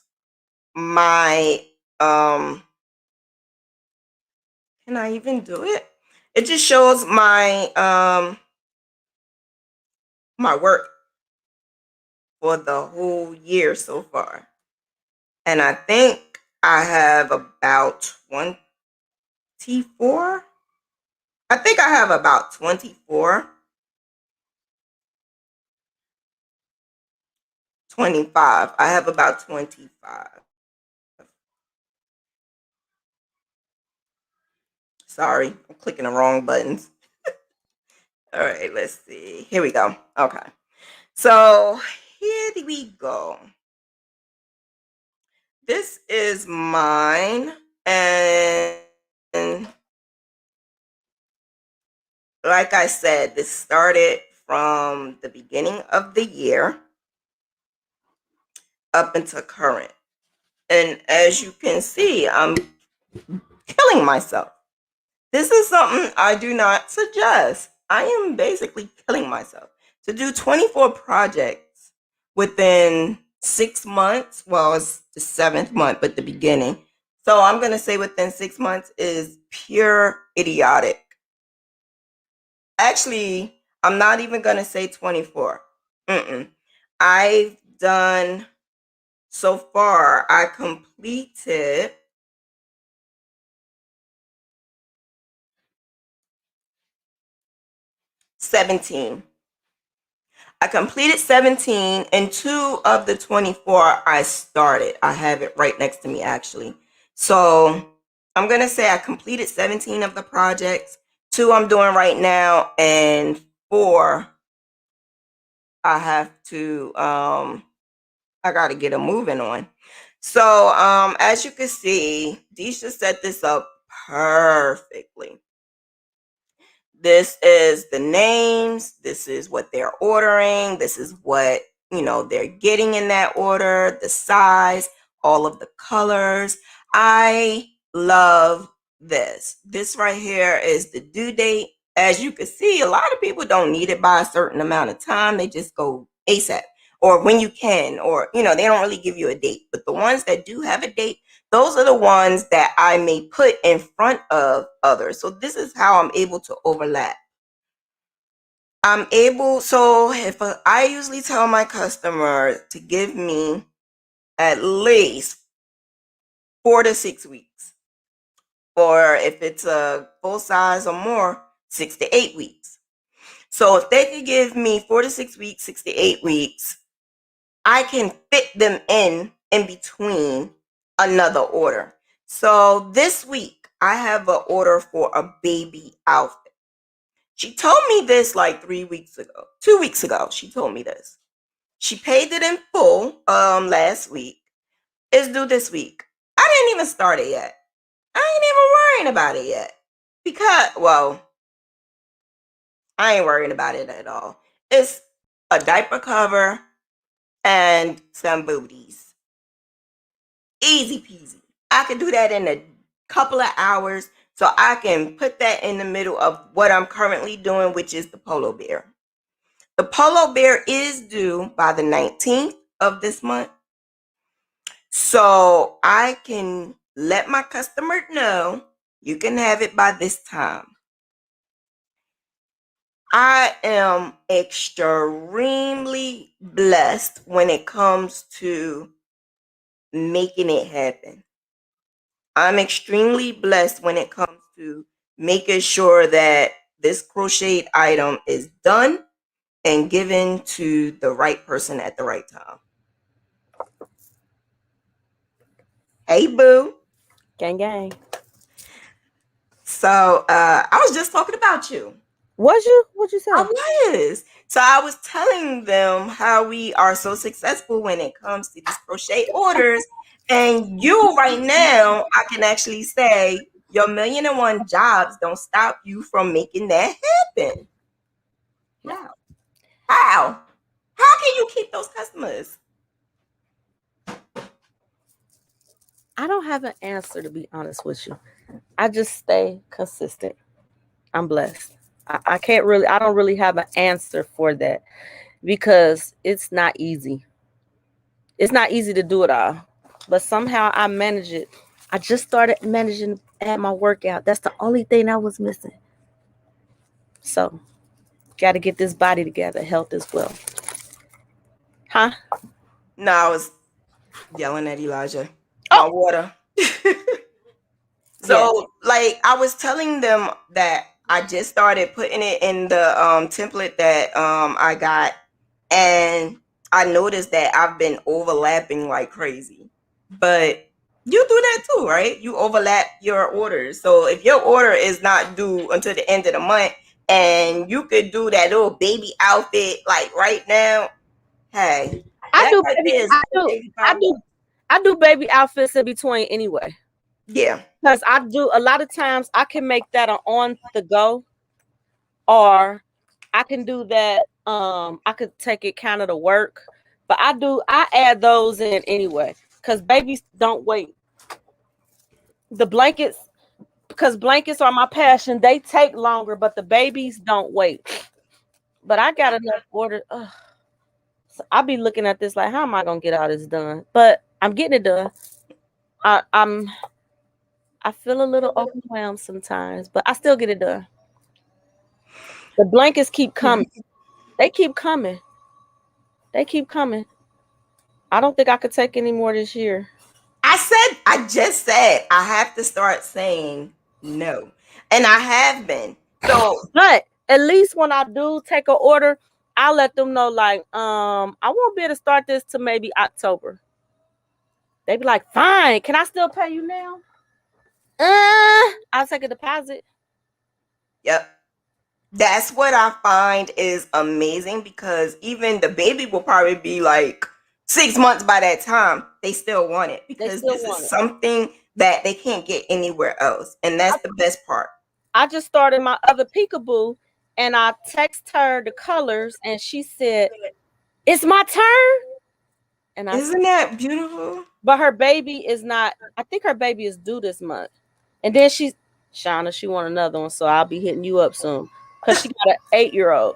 my, can I even do it? It just shows my, my work for the whole year so far. And I think I have about 24. I think I have about 24 25. I have about 25. Sorry, I'm clicking the wrong buttons. All right, let's see. Here we go. Okay. So here we go. This is mine. And like I said, this started from the beginning of the year up until current. And as you can see, I'm killing myself. This is something I do not suggest. I am basically killing myself to do 24 projects within 6 months. Well, it's the 7th month, but the beginning. So I'm going to say within 6 months is pure idiotic. Actually, I'm not even going to say 24. I've done so far, I completed 17. I completed 17, and 2 of the 24 I started. I have it right next to me, actually. So I'm going to say I completed 17 of the projects. 2 I'm doing right now, and 4 I have to, I got to get a moving on. So as you can see, Deisha set this up perfectly. This is the names, this is what they're ordering, this is what, they're getting in that order, the size, all of the colors. I love this. This right here is the due date. As you can see, a lot of people don't need it by a certain amount of time. They just go ASAP or when you can, or, they don't really give you a date. But the ones that do have a date, those are the ones that I may put in front of others. So this is how I'm able to overlap. So if I usually tell my customer to give me at least 4 to 6 weeks, or if it's a full size or more, 6 to 8 weeks. So if they could give me 4 to 6 weeks, 6 to 8 weeks, I can fit them in between another order. So this week I have an order for a baby outfit. She told me this like 3 weeks ago, 2 weeks ago. She told me this. She paid it in full last week. It's due this week. I didn't even start it yet. I ain't even worrying about it yet. Because, well, I ain't worrying about it at all. It's a diaper cover and some booties. Easy peasy. I can do that in a couple of hours. So I can put that in the middle of what I'm currently doing, which is the polo bear. The polo bear is due by the 19th of this month. So I can let my customer know you can have it by this time. I am extremely blessed when it comes to making it happen. I'm extremely blessed when it comes to making sure that this crocheted item is done and given to the right person at the right time. Hey, boo. Gang, gang. So I was just talking about you. Was you? What'd you I say? was. So I was telling them how we are so successful when it comes to these crochet orders. And you right now, I can actually say your 1,000,001 jobs don't stop you from making that happen. No. How? How? How can you keep those customers? I don't have an answer, to be honest with you. I just stay consistent. I'm blessed. I can't really, I don't really have an answer for that because it's not easy. It's not easy to do it all, but somehow I manage it. I just started managing at my workout. That's the only thing I was missing. So, got to get this body together, health as well. Huh? No, I was yelling at Elijah. Oh, My water. yes. So, like, I was telling them that I just started putting it in the template that I got, and I noticed that I've been overlapping like crazy. But you do that too, right? You overlap your orders. So if your order is not due until the end of the month and you could do that little baby outfit like right now, hey, I that do right baby. there is I 85 do. bucks. I do baby outfits in between anyway. Yeah. Because I do a lot of times I can make that on the go, or I can do that. I could take it kind of to work, but I add those in anyway because babies don't wait. The blankets, because blankets are my passion, they take longer, but the babies don't wait. But I got enough order. So I'll be looking at this like, how am I gonna get all this done? But I'm getting it done. I, I'm I feel a little overwhelmed sometimes, but I still get it done. The blankets keep coming. They keep coming. They keep coming. I don't think I could take any more this year. I just said I have to start saying no. And I have been. So But at least when I do take an order, I let them know like, I won't be able to start this to maybe October. They be like, fine, can I still pay you now? I'll take a deposit. yep. That's what I find is amazing because even the baby will probably be like 6 months by that time. They still want it They because still this is want it. something that they can't get anywhere else. And that's the best part. I just started my other peekaboo and I text her the colors and she said, it's my turn. And I said, Isn't that beautiful? but her baby is not, I think her baby is due this month. And then she's, Shauna, she want another one. So I'll be hitting you up soon. Because she got an 8-year-old.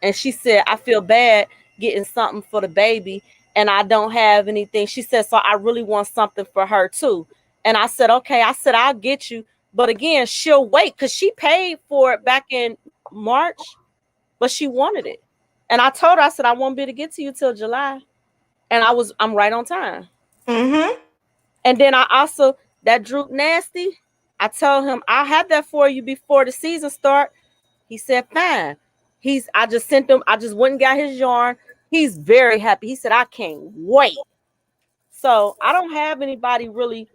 And she said, I feel bad getting something for the baby and I don't have anything. She said, so I really want something for her too. And I said, okay. I said, I'll get you. But again, she'll wait because she paid for it back in March, but she wanted it. And I told her, I said, I won't be able to get to you till July. And I'm right on time. Mm-hmm. And then I also, that Droop Nasty, I told him I'll have that for you before the season start. He said, fine. I just sent him, I just went and got his yarn. He's very happy. He said, I can't wait. So I don't have anybody really.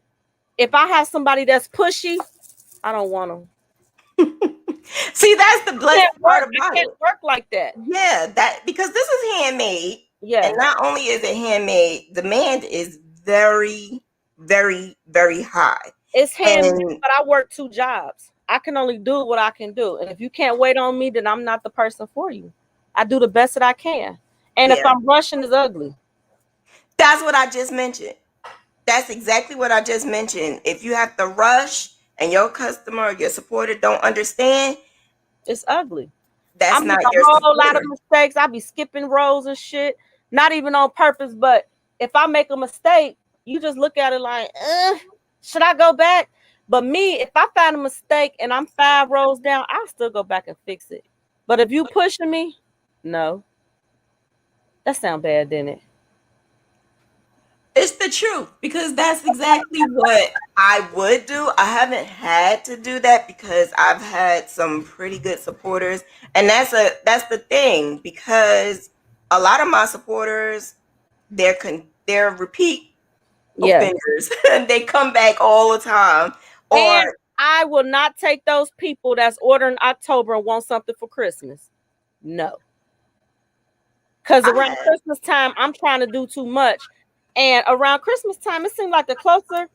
If I have somebody that's pushy, I don't want them. See, that's the blessed part I about can't it. work like that. Yeah, that because this is handmade, and Yeah. not only is it handmade, demand is very, very, very high. It's handmade, And but I work 2 jobs. I can only do what I can do. And if you can't wait on me, then I'm not the person for you. I do the best that I can. And if yeah, I'm rushing, it's ugly. that's what I just mentioned. That's exactly what I just mentioned. If you have to rush and your customer, your supporter don't understand, It's ugly. I that's make not a your whole lot of supporter. mistakes. I be skipping rows and shit. Not even on purpose, but if I make a mistake, you just look at it like, should I go back? But me, if I find a mistake and I'm 5 rows down, I'll still go back and fix it. But if you pushing me, no. That sound bad, didn't it? It's the truth because that's exactly what I would do. I haven't had to do that because I've had some pretty good supporters, and that's the thing because a lot of my supporters they're repeat Yeah. offenders and they come back all the time. Or And I will not take those people that's ordering October and want something for Christmas. No. Because I around have, Christmas time, I'm trying to do too much. And around Christmas time, it seems like the closer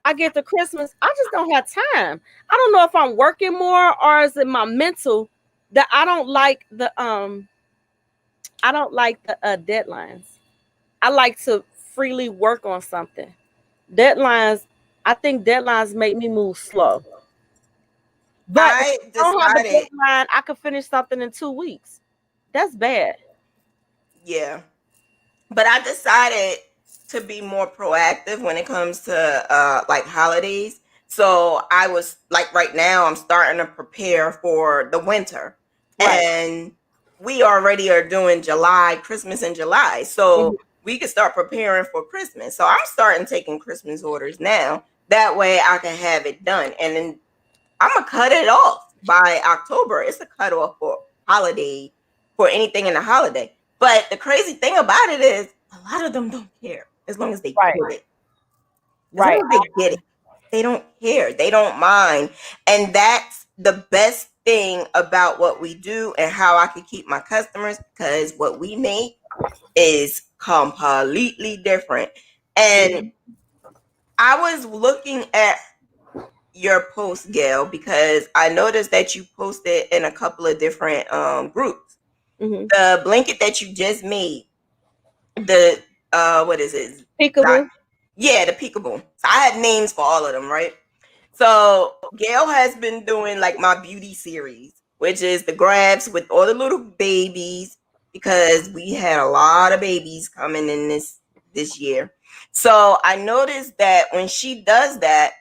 I get to Christmas, I just don't have time. I don't know if I'm working more or is it my mental that I don't like the deadlines. I like to freely work on something. Deadlines, I think deadlines make me move slow. But if I I don't have a decided, deadline, I could finish something in 2 weeks. That's bad. yeah. But I decided to be more proactive when it comes to like holidays. So I was like right now I'm starting to prepare for the winter. Right. And we already are doing July, Christmas in July. Mhm. So we can start preparing for Christmas. So I'm starting taking Christmas orders now. That way I can have it done. And then I'm gonna cut it off by October. It's a cutoff for holiday for anything in the holiday. But the crazy thing about it is a lot of them don't care as long as they Right. get it. As long Right. as they get it, they don't care. They don't mind. And that's the best thing about what we do and how I can keep my customers, because what we make is completely different. And I was looking at your post, Gail, because I noticed that you posted in a couple of different groups. Mm-hmm. The blanket that you just made, the what is it? Peekaboo. Yeah, the peekaboo. So I had names for all of them, right? So Gail has been doing like my beauty series, which is the grabs with all the little babies, because we had a lot of babies coming in this year. So I noticed that when she does that,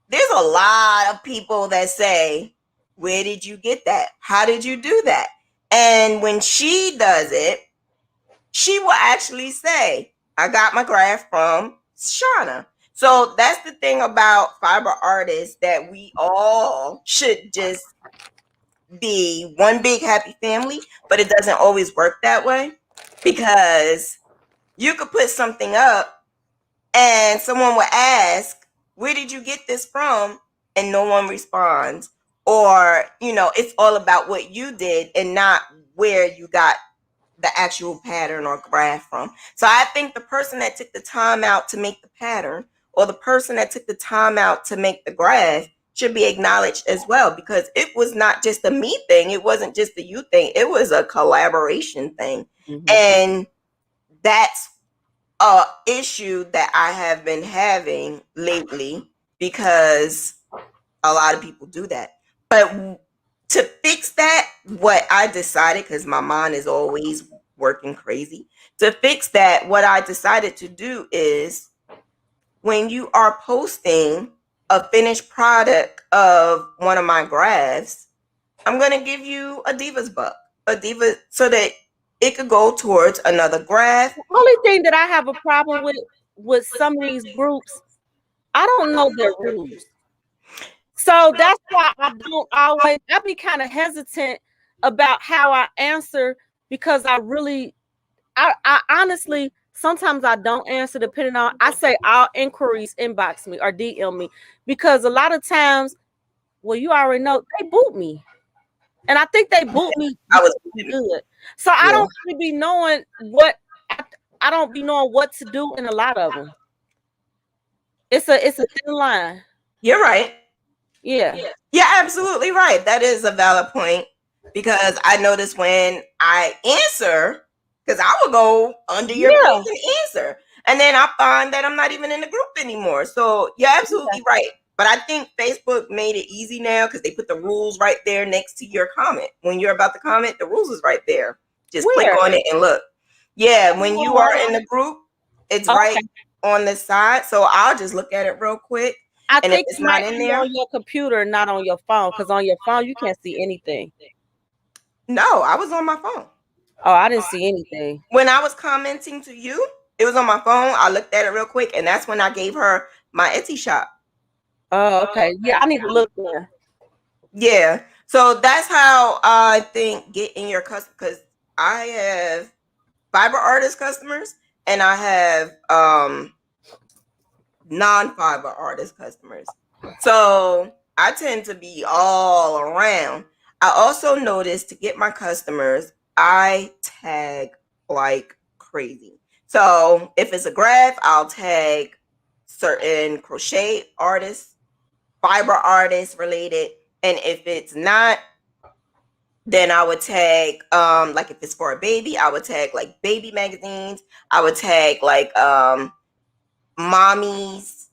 there's a lot of people that say, "Where did you get that? How did you do that?" And when she does it, she will actually say, "I got my graph from Shauna." So that's the thing about fiber artists, that we all should just be one big happy family, but it doesn't always work that way, because you could put something up and someone will ask, "Where did you get this from?" And no one responds. Or, it's all about what you did and not where you got the actual pattern or graph from. So I think the person that took the time out to make the pattern, or the person that took the time out to make the graph, should be acknowledged as well, because it was not just a me thing. It wasn't just a you thing. It was a collaboration thing. Mm-hmm. And that's a issue that I have been having lately, because a lot of people do that. But to fix that, what I decided, because my mind is always working crazy, to fix that, what I decided to do is, when you are posting a finished product of one of my graphs, I'm going to give you a Divas buck, a Diva, so that it could go towards another graph. The only thing that I have a problem with some of these groups, I don't know their rules. So that's why I be kind of hesitant about how I answer, because I honestly, sometimes I don't answer, depending on, I say all inquiries inbox me or DM me, because a lot of times, well, you already know, they boot me. And I think they boot me I was, because I'm good. So I yeah, don't really be knowing I don't be knowing what to do in a lot of them. It's a thin line. you're right. Yeah. Yeah, absolutely right. That is a valid point, because I notice when I answer, because I will go under your Yeah. page and answer, and then I find that I'm not even in the group anymore. So you're Yeah. absolutely right. But I think Facebook made it easy now, because they put the rules right there next to your comment. When you're about to comment, the rules is right there. Just click Where? on it and look. Yeah, when you are Oh, in the group, it's right okay. on the side. So I'll just look at it real quick. I And if think it's it not might in be there, on your computer, not on your phone, because on your phone you can't see anything. no, I was on my phone. Oh, I didn't see anything. When I was commenting to you, it was on my phone. I looked at it real quick, and that's when I gave her my Etsy shop. Oh, okay. Yeah, I need to look there. Yeah. So that's how I think getting your custom, because I have fiber artist customers, and I have non-fiber artist customers. So I tend to be all around. I also noticed, to get my customers, I tag like crazy. So if it's a graph, I'll tag certain crochet artists, fiber artists related. And if it's not, then I would tag, like if it's for a baby, I would tag like baby magazines. I would tag like mommies,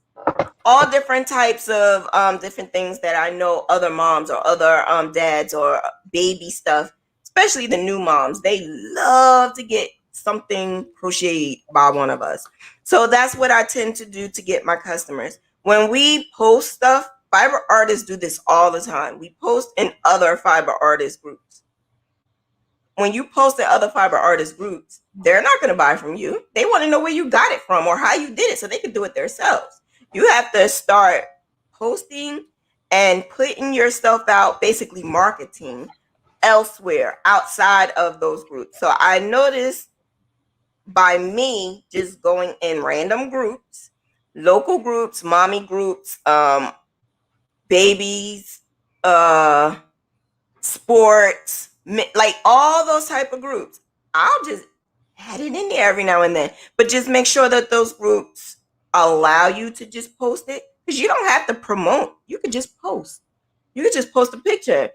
all different types of different things that I know other moms or other dads or baby stuff, especially the new moms. They love to get something crocheted by one of us. So that's what I tend to do to get my customers. When we post stuff, fiber artists do this all the time. We post in other fiber artist groups. When you post in other fiber artist groups, they're not going to buy from you. They want to know where you got it from or how you did it, so they can do it themselves. You have to start posting and putting yourself out, basically marketing, elsewhere outside of those groups. So I noticed by me just going in random groups, local groups, mommy groups, babies, uh, sports, like all those type of groups. I'll just add it in there every now and then, but just make sure that those groups allow you to just post it because you don't have to promote. You could just post. You could just post a picture.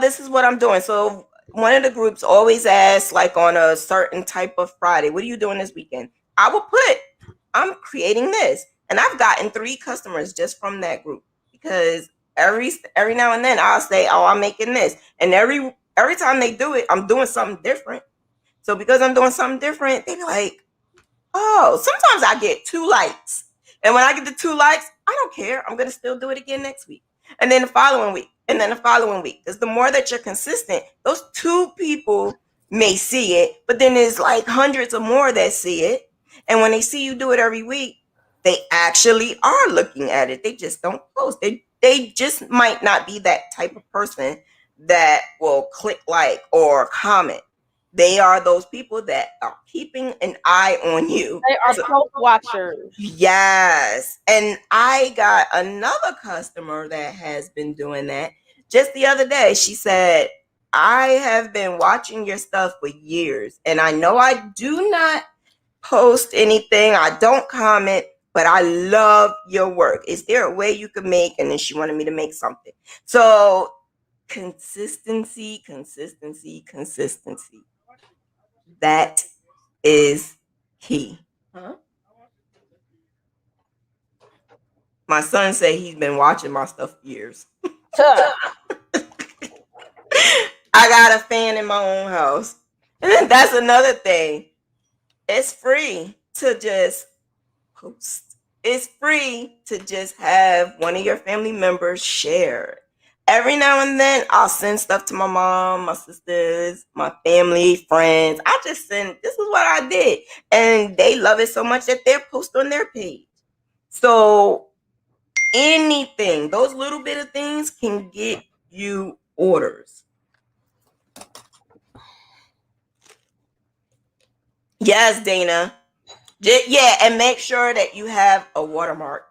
This is what I'm doing. So one of the groups always asks, like on a certain type of Friday, what are you doing this weekend? I will put, I'm creating this, and I've gotten 3 customers just from that group because every now and then I'll say, oh, I'm making this, and every time they do it, I'm doing something different. So because I'm doing something different, they be like, oh, sometimes I get 2 likes. And when I get the 2 likes, I don't care. I'm going to still do it again next week. And then the following week. And then the following week. Because the more that you're consistent, those 2 people may see it, but then there's like hundreds of more that see it. And when they see you do it every week, they actually are looking at it. They just don't post. They just might not be that type of person that will click like or comment. They are those people that are keeping an eye on you. They are post watchers. Yes. And I got another customer that has been doing that just the other day. She said, I have been watching your stuff for years, and I know I do not post anything, I don't comment, but I love your work. Is there a way you could make? And then she wanted me to make something. So consistency, consistency, consistency. That is key. Huh? My son said he's been watching my stuff for years. I got a fan in my own house. And then that's another thing. It's free to just post. It's free to just have one of your family members share. Every now and then, I'll send stuff to my mom, my sisters, my family, friends. I just send, this is what I did. And they love it so much that they'll post on their page. So anything, those little bit of things can get you orders. Yes, Dana. Yeah, and make sure that you have a watermark.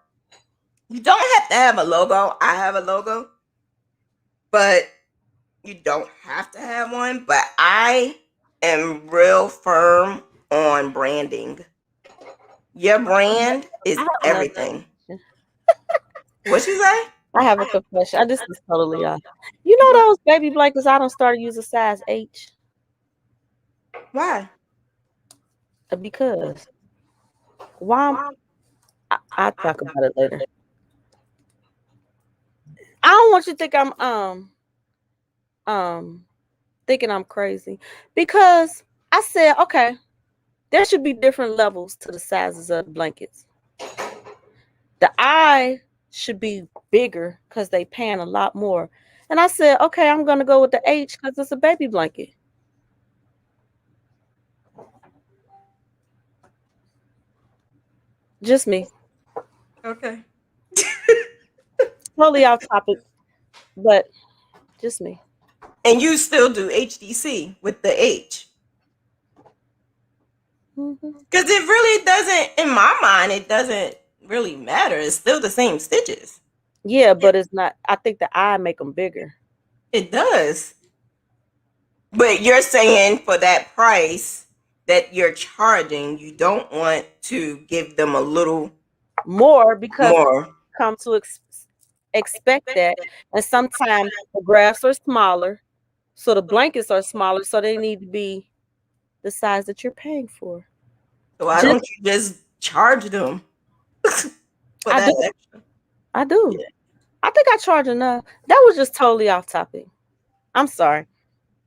You don't have to have a logo. I have a logo, but you don't have to have one. But I am real firm on branding. Your brand is everything. What you say? I have a confession. I just was totally off. You know those baby blankets I don't start using size H? Why? Because why I'll talk about it later. I don't want you to think I'm thinking I'm crazy. Because I said, okay, there should be different levels to the sizes of the blankets. The I should be bigger because they pan a lot more. And I said, okay, I'm gonna go with the H because it's a baby blanket. Just me. Okay. Totally off topic, but just me. And you still do HDC with the H. Because it really doesn't, in my mind, it doesn't really matter. It's still the same stitches. Yeah, but it's not. I think the I make them bigger. It does. But you're saying for that price that you're charging, you don't want to give them a little more because more. Come to expect that, and sometimes the graphs are smaller, so the blankets are smaller, so they need to be the size that you're paying for. So why don't you just charge them for I that do. extra? I do. Yeah. I think I charge enough. That was just totally off topic. I'm sorry.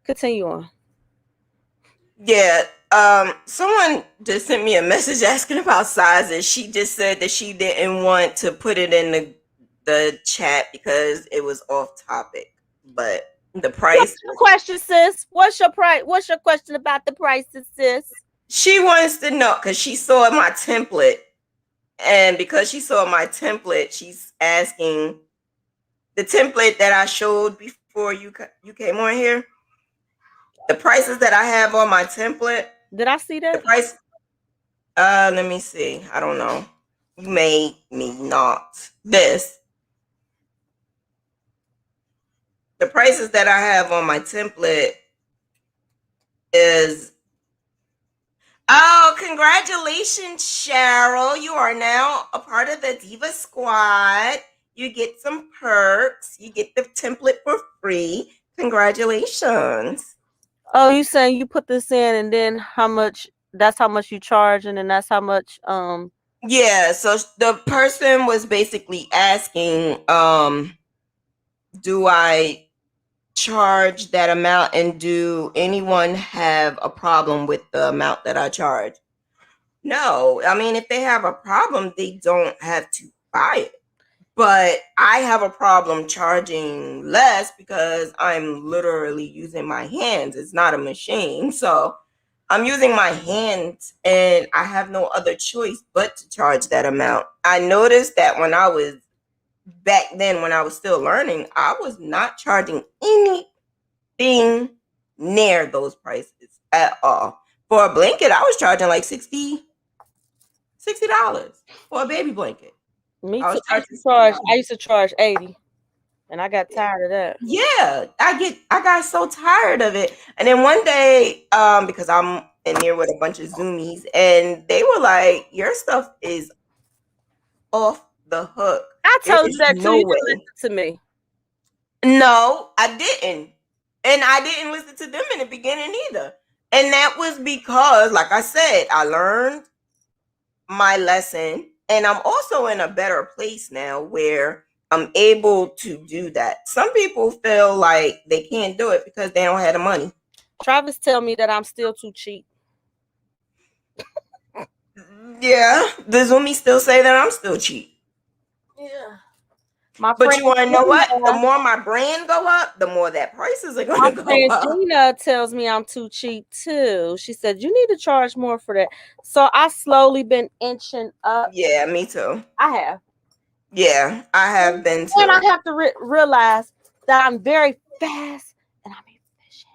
Continue on. Yeah. Someone just sent me a message asking about sizes. She just said that she didn't want to put it in the chat because it was off topic. But the price. What's your question, sis? What's your price? What's your question about the prices, sis? She wants to know because she saw my template. And because she saw my template, she's asking the template that I showed before you came on here. The prices that I have on my template, Did I see the that? price, let me see. I don't know. You made me not. The prices that I have on my template is, oh, congratulations, Cheryl. You are now a part of the Diva Squad. You get some perks. You get the template for free. Congratulations. Oh, you saying you put this in and then how much? That's how much you charge, and then that's how much. Yeah, so the person was basically asking, do I charge that amount, and do anyone have a problem with the amount that I charge? No, I mean, if they have a problem, they don't have to buy it. But I have a problem charging less because I'm literally using my hands. It's not a machine. So I'm using my hands and I have no other choice but to charge that amount. I noticed that when I was back then, when I was still learning, I was not charging anything near those prices at all. For a blanket, I was charging like $60 for a baby blanket. Me I too. was charging I $60. used to charge 80, and I got tired of that. Yeah, I got so tired of it. And then one day, because I'm in there with a bunch of Zoomies, and they were like, your stuff is off the hook. I There told you is that too. no You didn't way. listen to me. No, I didn't. And I didn't listen to them in the beginning either. And that was because, like I said, I learned my lesson, and I'm also in a better place now where I'm able to do that. Some people feel like they can't do it because they don't have the money. Travis tell me that I'm still too cheap. Yeah, the Zoomies still say that I'm still cheap. Yeah. My But friend you want to know what? The Gina, more my brand go up, the more that prices are going my to go friend up. Gina tells me I'm too cheap too. She said you need to charge more for that. So I slowly been inching up. Yeah, me too. I have. Yeah, I have been And I too. have to realize that I'm very fast and I'm efficient.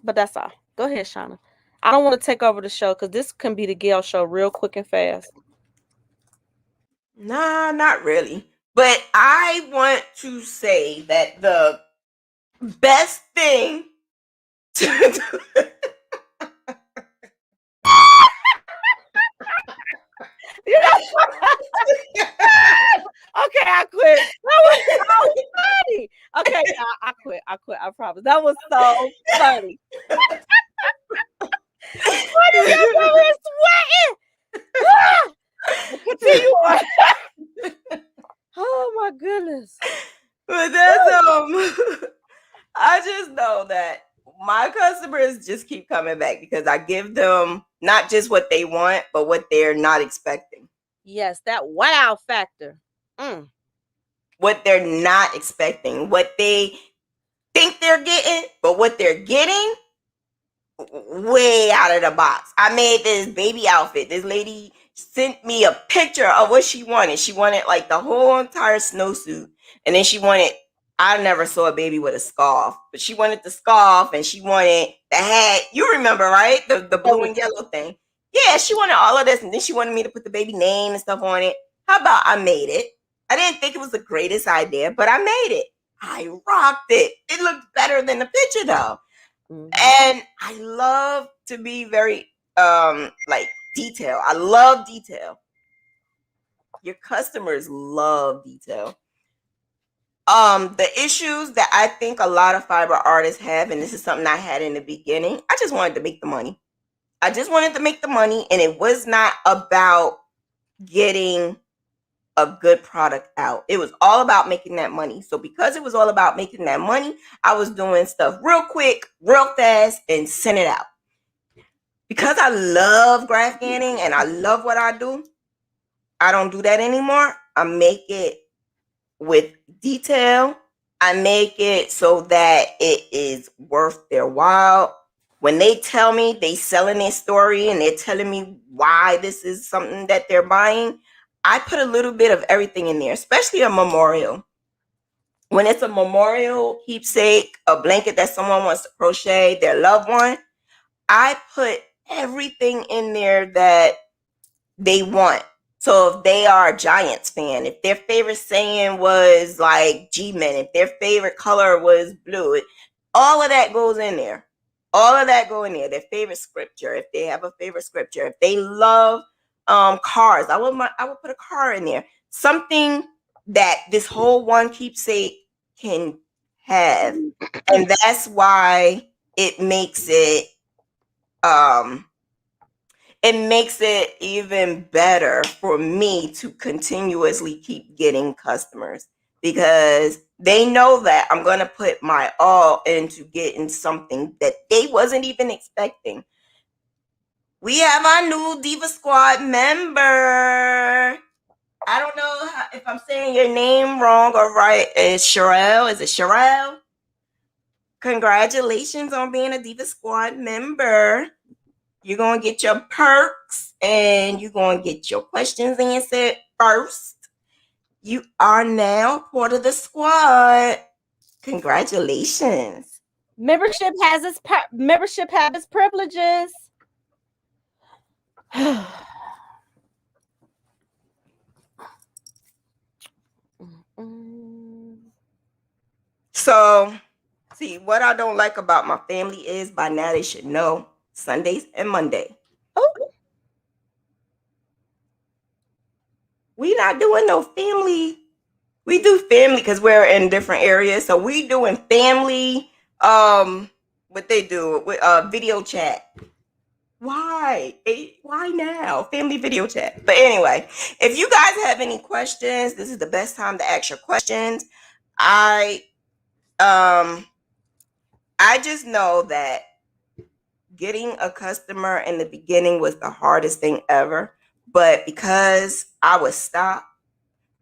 But that's all. Go ahead, Shauna. I don't want to take over the show because this can be the Gail show real quick and fast. Nah, not really. But I want to say that the best thing to do. You know? Okay, I quit. That was so funny. Okay, I quit. I quit. I promise. That was so funny. What is that over sweating? Ah! Continue on. Oh my goodness. But that's I just know that my customers just keep coming back because I give them not just what they want, but what they're not expecting. Yes, that wow factor. Mm. What they're not expecting, what they think they're getting, but what they're getting way out of the box. I made this baby outfit. This lady sent me a picture of what she wanted. She wanted like the whole entire snowsuit. And then she wanted, I never saw a baby with a scarf, but she wanted the scarf and she wanted the hat. You remember, right? The blue and yellow thing. Yeah, she wanted all of this. And then she wanted me to put the baby name and stuff on it. How about I made it? I didn't think it was the greatest idea, but I made it. I rocked it. It looked better than the picture though. And I love to be very like detail. I love detail. Your customers love detail. The issues that I think a lot of fiber artists have, and this is something I had in the beginning, I just wanted to make the money. I just wanted to make the money, and it was not about getting a good product out. It was all about making that money. So because it was all about making that money, I was doing stuff real quick, real fast, and send it out. Because I love graph ganning and I love what I do, I don't do that anymore. I make it with detail. I make it so that it is worth their while. When they tell me they selling their story and they're telling me why this is something that they're buying, I put a little bit of everything in there, especially a memorial. when it's a memorial keepsake, a blanket that someone wants to crochet, their loved one, I put everything in there that they want. So if they are a Giants fan, if their favorite saying was like G-Men, if their favorite color was blue, all of that goes in there. All of that go in there. Their favorite scripture, if they have a favorite scripture, if they love cars, I would put a car in there. Something that this whole one keepsake can have, and that's why it makes it um it makes it even better for me to continuously keep getting customers because they know that I'm going to put my all into getting something that they wasn't even expecting. We have our new Diva Squad member. I don't know if I'm saying your name wrong or right. It's Sherelle. Is it Sherelle? Congratulations on being a Diva Squad member. You're going to get your perks and you're going to get your questions answered first. You are now part of the squad. Congratulations. Membership has its privileges. So, see, what I don't like about my family is by now they should know Sundays and Monday. Oh, We not doing no family. We do family because we're in different areas. So we doing family, what they do with video chat. Why? Why now? Family video chat. But anyway, if you guys have any questions, this is the best time to ask your questions. Um I just know that getting a customer in the beginning was the hardest thing ever. But because I was stopped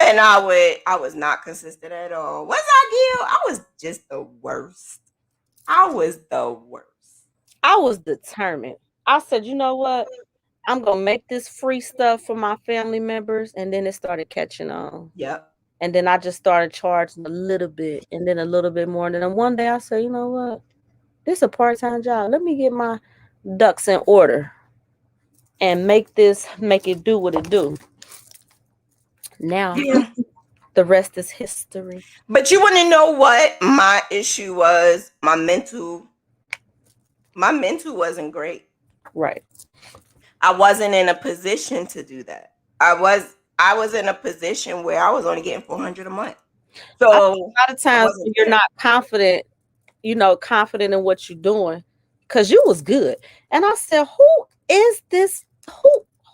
and I was not consistent at all. Was I, Gil? I was just the worst. I was the worst. I was determined. I said, you know what? I'm gonna make this free stuff for my family members, and then it started catching on. Yep. And then I just started charging a little bit, and then a little bit more. And then one day I said, you know what? This is a part-time job. Let me get my ducks in order and make it do what it do. Now, Yeah. the rest is history. But you want to know what my issue was? My mental wasn't great. Right. I wasn't in a position to do that. I was in a position where I was only getting 400 a month. So I think a lot of I times wasn't when you're there. not confident, confident in what you're doing, because you was good. And I said, who is this?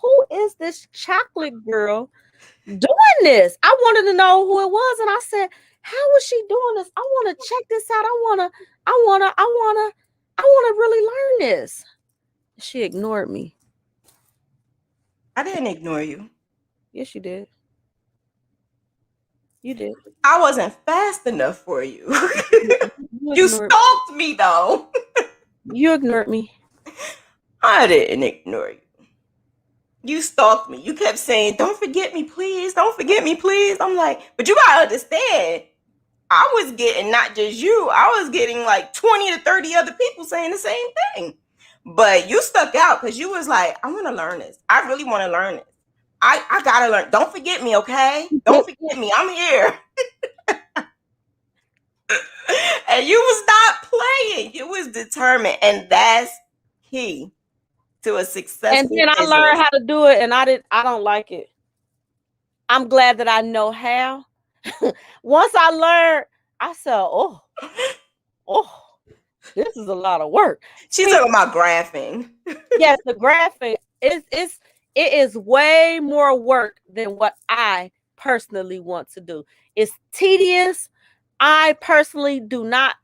Who is this chocolate girl doing this? I wanted to know who it was. And I said, how is she doing this? I want to check this out. I want to really learn this. She ignored me. I didn't ignore you. Yes, you did. You did. I wasn't fast enough for you. You You ignored, stalked me though. you ignored me. I didn't ignore you. You stalked me. You kept saying, "Don't forget me, please. Don't forget me, please." I'm like, but you gotta understand. I was getting not just you. I was getting like 20 to 30 other people saying the same thing. But you stuck out because you was like, I want to learn this. I really want to learn this. I gotta learn. Don't forget me, okay? Don't forget me. I'm here. And you was not playing. You was determined. And that's key to a And successful then I learned business. how to do it, and I don't like it. I'm glad that I know how. Once I learned, I said, oh, this is a lot of work. She's See, talking about graphing. yes, the graphic it is way more work than what I personally want to do. It's tedious. I personally do not.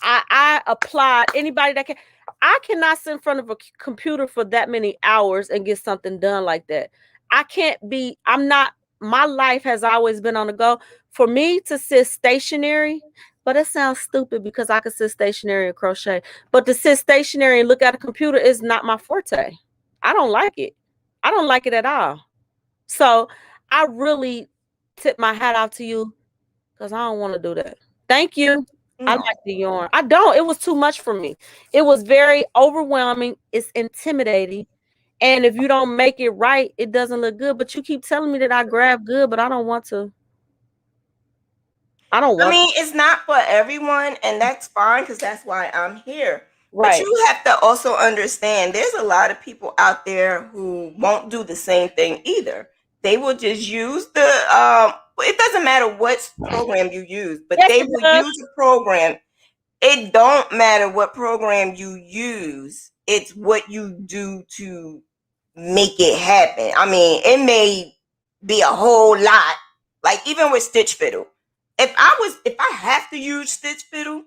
I applaud anybody that can. I cannot sit in front of a computer for that many hours and get something done like that. I can't be. I'm not. My life has always been on the go. For me to sit stationary, but it sounds stupid because I can sit stationary and crochet. But to sit stationary and look at a computer is not my forte. I don't like it. I don't like it at all. So I really tip my hat off to you because I don't want to do that. Thank you. I No. like the yarn. I don't. It was too much for me. It was very overwhelming. It's intimidating. And if you don't make it right, it doesn't look good. But you keep telling me that I grab good, but I don't want to. I don't I want to. mean, it's not for everyone, and that's fine because that's why I'm here. But Right. you have to also understand there's a lot of people out there who won't do the same thing either. They will just use the it doesn't matter what program you use, but Yes, they it will does. use a program. It don't matter what program you use, it's what you do to make it happen. I mean, it may be a whole lot. Like even with Stitch Fiddle. If I have to use Stitch Fiddle,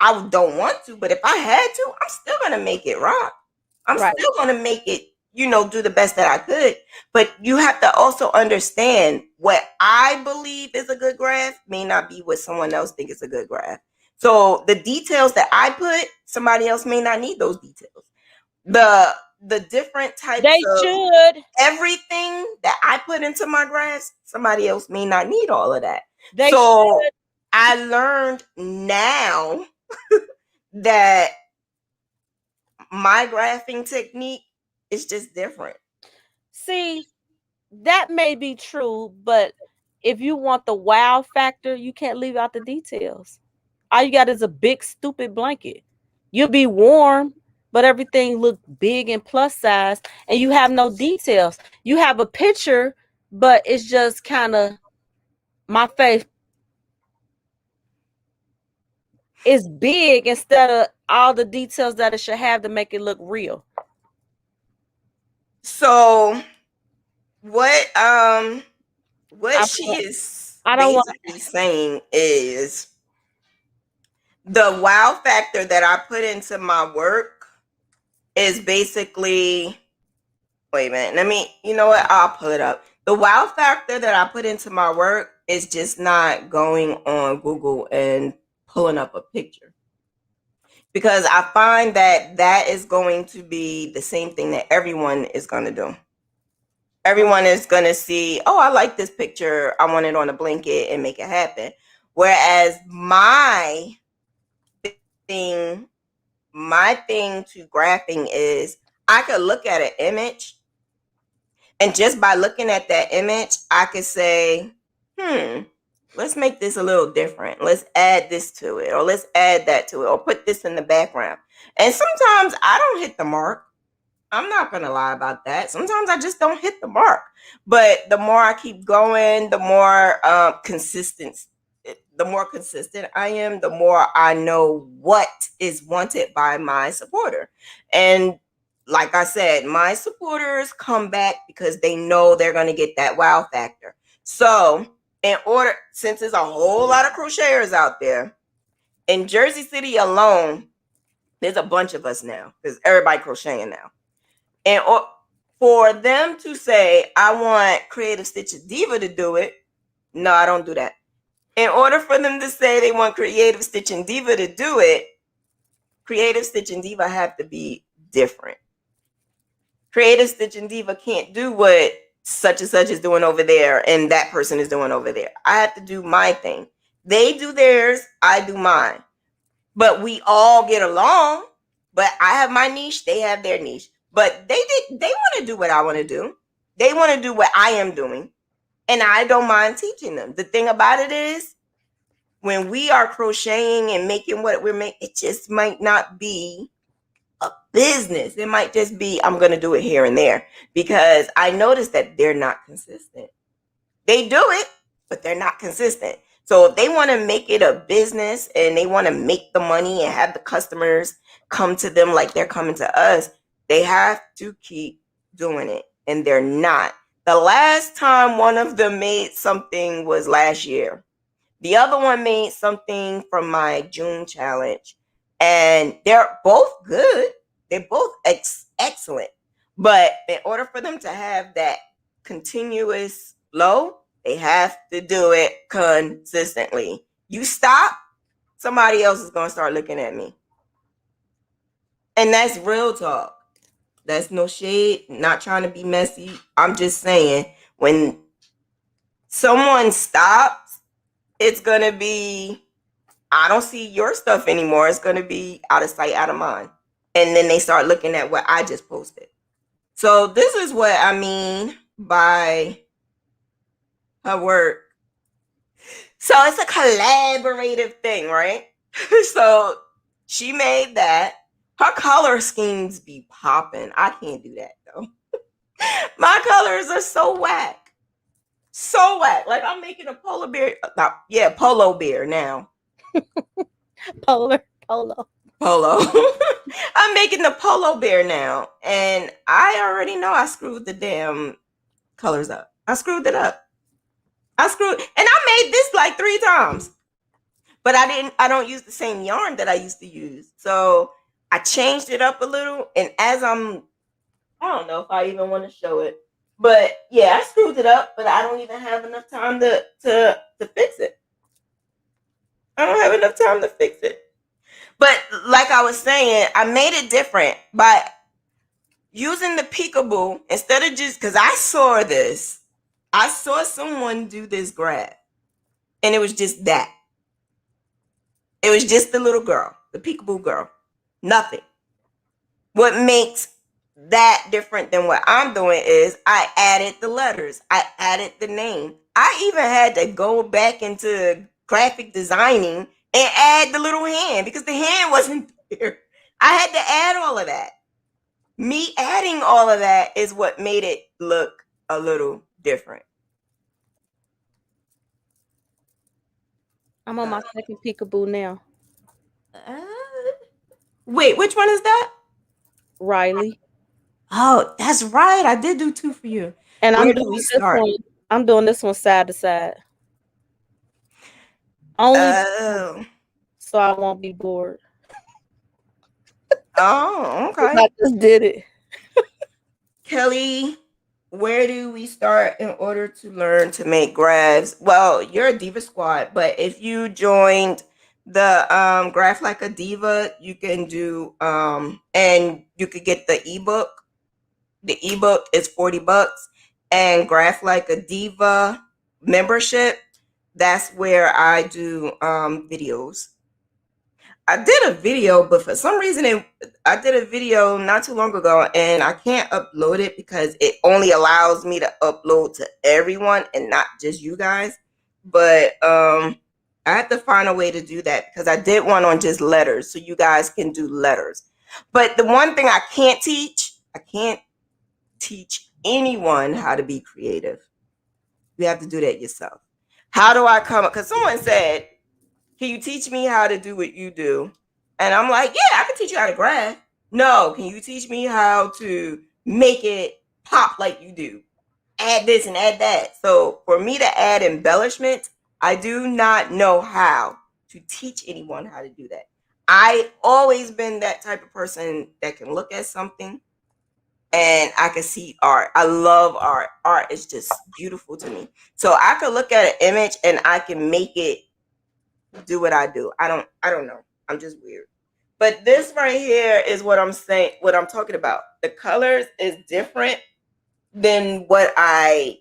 I don't want to, but if I had to, I'm still gonna make it rock. I'm Right. still gonna make it, do the best that I could. But you have to also understand what I believe is a good graph may not be what someone else thinks is a good graph. So the details that I put, somebody else may not need those details. The different types They of should. everything that I put into my graphs, somebody else may not need all of that. They So should. I learned now that my graphing technique is just different. See, that may be true, but if you want the wow factor, you can't leave out the details. All you got is a big stupid blanket. You'll be warm, but everything look big and plus size, and you have no details. You have a picture, but it's just kind of my face is big instead of all the details that it should have to make it look real. So what I she feel- is I don't want. basically saying is the wow factor that I put into my work is basically, wait a minute, you know what? I'll pull it up. The wow factor that I put into my work is just not going on Google and pulling up a picture. Because I find that that is going to be the same thing that everyone is going to do. Everyone is going to see, oh, I like this picture. I want it on a blanket and make it happen. Whereas thing, my thing to graphing is I could look at an image, and just by looking at that image, I could say, let's make this a little different. Let's add this to it, or let's add that to it, or put this in the background. And sometimes I don't hit the mark. I'm not going to lie about that. Sometimes I just don't hit the mark. But the more I keep going, the more consistent I am, the more I know what is wanted by my supporter. And like I said, my supporters come back because they know they're going to get that wow factor. So, since there's a whole lot of crocheters out there, in Jersey City alone, there's a bunch of us now because everybody crocheting now. And for them to say, I want Creative Stitch Diva to do it, no, I don't do that. In order for them to say they want Creative Stitch and Diva to do it, Creative Stitch and Diva have to be different. Creative Stitch and Diva can't do what such and such is doing over there and that person is doing over there. I have to do my thing. They do theirs, I do mine. But we all get along. But I have my niche, they have their niche. But they want to do what I want to do. They want to do what I am doing. And I don't mind teaching them. The thing about it is, when we are crocheting and making what we're making, it just might not be a business. It might just be, I'm going to do it here and there, because I noticed that they're not consistent. They do it, but they're not consistent. So if they want to make it a business and they want to make the money and have the customers come to them like they're coming to us, they have to keep doing it. And they're not. The last time one of them made something was last year. The other one made something from my June challenge, and they're both good. They're both excellent. But in order for them to have that continuous flow, they have to do it consistently. You stop, somebody else is going to start looking at me. And that's real talk. That's no shade, not trying to be messy. I'm just saying, when someone stops, it's gonna be, I don't see your stuff anymore. It's gonna be out of sight, out of mind. And then they start looking at what I just posted. So this is what I mean by her work. So it's a collaborative thing, right? So she made that. Her color schemes be popping. I can't do that though. My colors are so whack. So whack. Like I'm making a polar bear. Polo bear now. Polo. Polo. I'm making the polo bear now. And I already know I screwed the damn colors up. I screwed it up. And I made this like 3 times. But I don't use the same yarn that I used to use. So I changed it up a little. And as I don't know if I even want to show it. But yeah, I screwed it up, but I don't even have enough time to fix it. I don't have enough time to fix it. But like I was saying, I made it different by using the peekaboo instead of just, because I saw this. I saw someone do this graph, and it was just that. It was just the little girl, the peekaboo girl. Nothing. What makes that different than what I'm doing is I added the letters. I added the name. I even had to go back into graphic designing and add the little hand because the hand wasn't there. I had to add all of that. Me adding all of that is what made it look a little different. I'm on my second peekaboo now. Wait, which one is that? Riley. Oh, that's right. I did do 2 for you. And Where do we start? I'm doing this one side to side. Only so I won't be bored. Oh, okay. I just did it. Kelly, where do we start in order to learn to make graphs? Well, you're a Diva Squad, but if you joined the Graph Like a Diva, you can do and you could get the ebook. The ebook is $40, and Graph Like a Diva membership, that's where I do videos. I did a video, but for some reason I did a video not too long ago and I can't upload it because it only allows me to upload to everyone and not just you guys. But I had to find a way to do that because I did one on just letters, so you guys can do letters. But the one thing I can't teach anyone how to be creative. You have to do that yourself. How do I come up? Because someone said, can you teach me how to do what you do? And I'm like, yeah, I can teach you how to graph. No, can you teach me how to make it pop like you do? Add this and add that. So for me to add embellishments, I do not know how to teach anyone how to do that. I always been that type of person that can look at something and I can see art. I love art. Art is just beautiful to me. So I could look at an image and I can make it do what I do. I don't know. I'm just weird. But this right here is what I'm saying, what I'm talking about. The colors is different than what I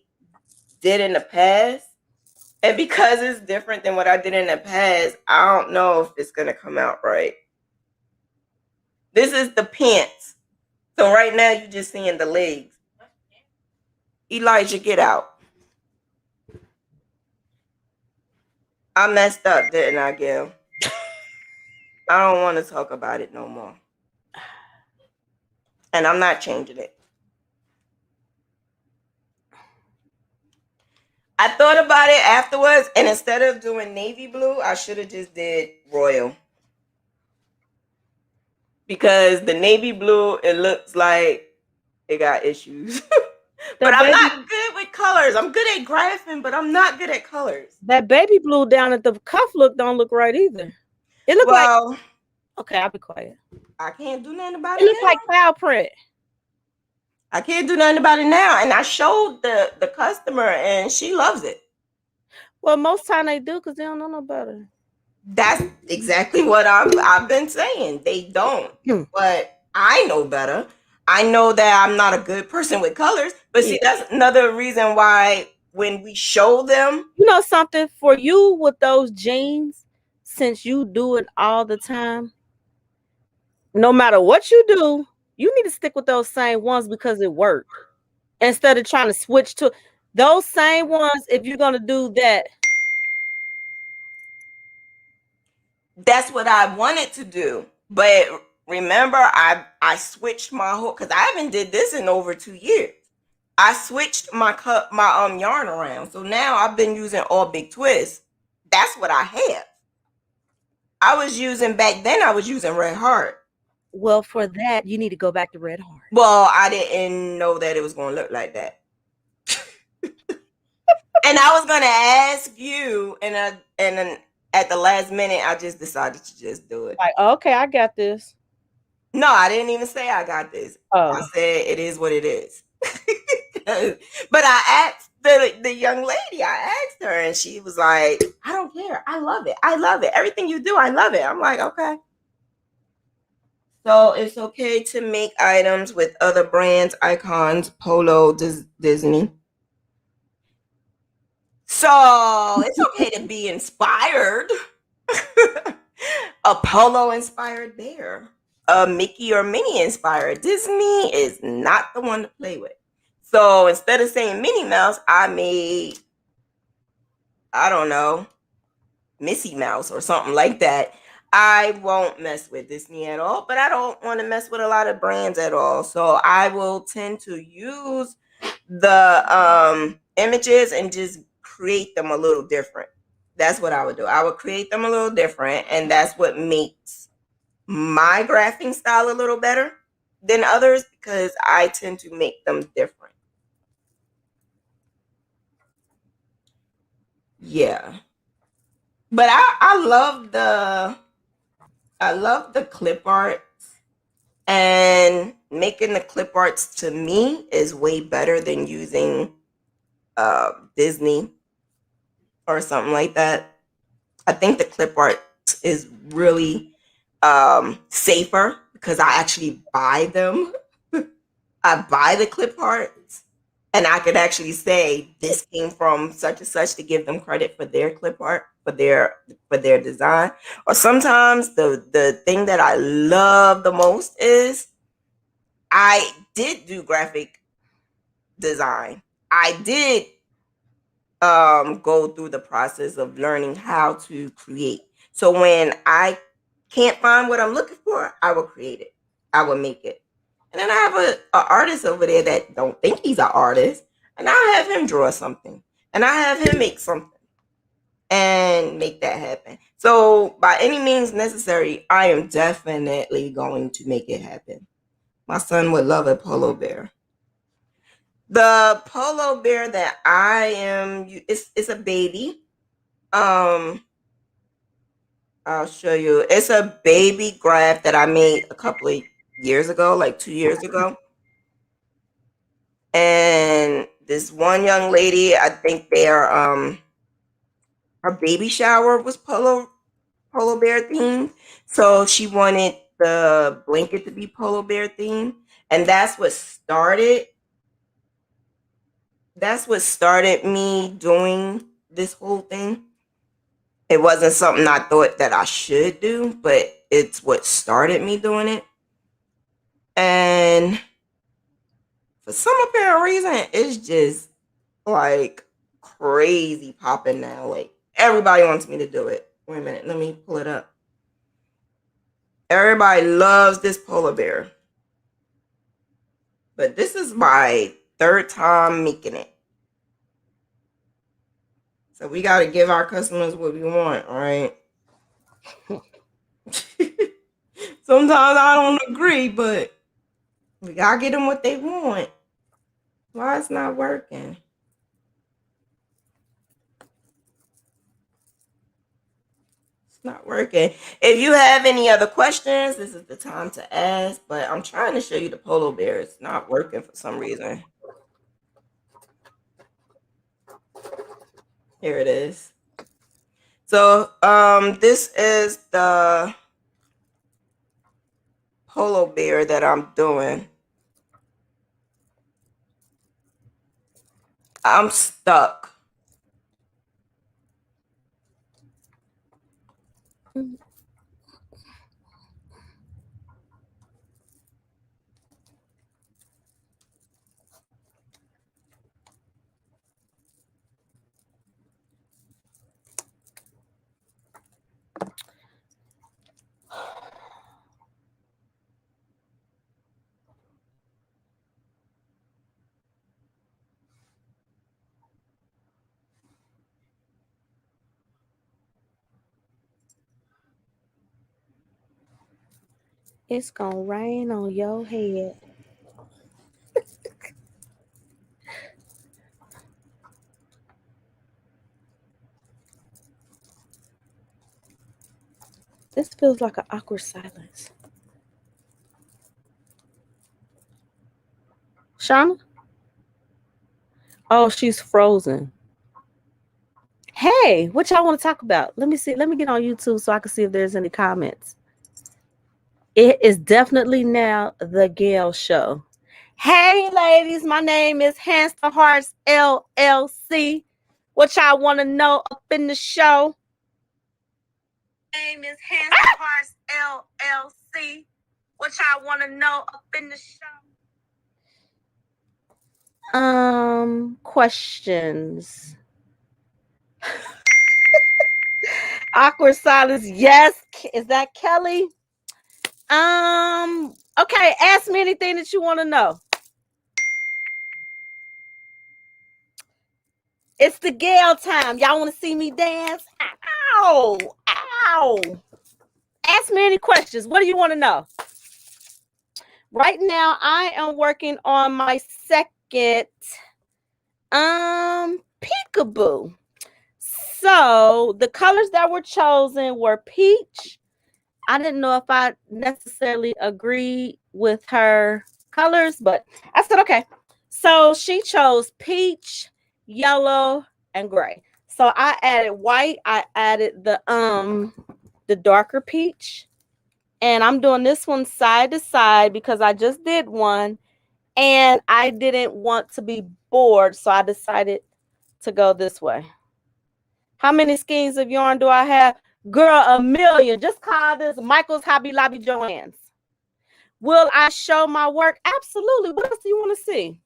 did in the past. And because it's different than what I did in the past, I don't know if it's going to come out right. This is the pants. So right now you're just seeing the legs. Elijah, get out. I messed up, didn't I, Gail? I don't want to talk about it no more. And I'm not changing it. I thought about it afterwards, and instead of doing navy blue, I should have just did royal. Because the navy blue, it looks like it got issues. But I'm not good with colors. I'm good at graphing, but I'm not good at colors. That baby blue down at the cuff don't look right either. It looked like, okay, I'll be quiet. I can't do nothing about it. It looks like cloud print. I can't do nothing about it now. And I showed the customer and she loves it. Well, most time they do because they don't know no better. That's exactly what I've been saying. They don't. But I know better. I know that I'm not a good person with colors. But see, that's another reason why when we show them. You know something? For you with those jeans, since you do it all the time, no matter what you do, you need to stick with those same ones because it worked. Instead of trying to switch to those same ones, if you're gonna do that. That's what I wanted to do. But remember, I switched my whole, because I haven't did this in over 2 years. I switched my yarn around. So now I've been using all big twists. That's what I have. I was using back then, I was using Red Heart. Well, for that, you need to go back to Red Heart. Well, I didn't know that it was going to look like that. And I was going to ask you, and then at the last minute, I just decided to just do it. Like, okay, I got this. No, I didn't even say I got this. Oh. I said it is what it is. But I asked the young lady, I asked her, and she was like, I don't care. I love it. I love it. Everything you do, I love it. I'm like, okay. So it's okay to make items with other brands, icons, Polo, Disney. So it's okay to be inspired. A Polo inspired bear, a Mickey or Minnie inspired. Disney is not the one to play with. So instead of saying Minnie Mouse, I made, I don't know, Missy Mouse or something like that. I won't mess with Disney at all, but I don't want to mess with a lot of brands at all. So I will tend to use the images and just create them a little different. That's what I would do. I would create them a little different, and that's what makes my graphing style a little better than others, because I tend to make them different. Yeah. But I love the clip art, and making the clip arts to me is way better than using Disney or something like that. I think the clip art is really safer because I actually buy them. I buy the clip arts, and I could actually say this came from such and such to give them credit for their clip art, for their design. Or sometimes the thing that I love the most is I did do graphic design. I did go through the process of learning how to create. So when I can't find what I'm looking for, I will create it. I will make it. And then I have a artist over there that don't think he's an artist, and I have him draw something, and I have him make something, and make that happen. So by any means necessary, I am definitely going to make it happen. My son would love a polo bear. The polo bear that I am, it's a baby. Um, I'll show you. It's a baby graph that I made a couple of years ago, like 2 years ago. And this one young lady, I think her baby shower was polo bear themed. So she wanted the blanket to be polo bear themed. And that's what started me doing this whole thing. It wasn't something I thought that I should do, but it's what started me doing it. And for some apparent reason, it's just like crazy popping now. Like everybody wants me to do it. Wait a minute, let me pull it up. Everybody loves this polar bear. But this is my third time making it. So we got to give our customers what we want, all right? Sometimes I don't agree, but we got to get them what they want. Why it's not working? It's not working. If you have any other questions, this is the time to ask. But I'm trying to show you the polo bear. It's not working for some reason. Here it is. So this is the polo bear that I'm doing. I'm stuck. It's gonna rain on your head. This feels like an awkward silence. Shauna? Oh, she's frozen. Hey, what y'all want to talk about? Let me see. Let me get on YouTube so I can see if there's any comments. It is definitely now the Gail Show. Hey, ladies, my name is Handsome Hearts LLC. What y'all want to know up in the show? My name is Handsome Hearts LLC. What y'all want to know up in the show? Questions. Awkward silence. Yes. Is that Kelly? Okay, ask me anything that you want to know. It's the Gail time. Y'all want to see me dance? Ow! Ow! Ask me any questions. What do you want to know? Right now, I am working on my second peekaboo. So the colors that were chosen were peach. I didn't know if I necessarily agreed with her colors, but I said okay. So she chose peach, yellow, and gray. So I added white. I added the darker peach. And I'm doing this one side to side because I just did one and I didn't want to be bored, so I decided to go this way. How many skeins of yarn do I have? Girl, 1,000,000. Just call this Michael's Hobby Lobby Joann's. Will I show my work? Absolutely. What else do you want to see?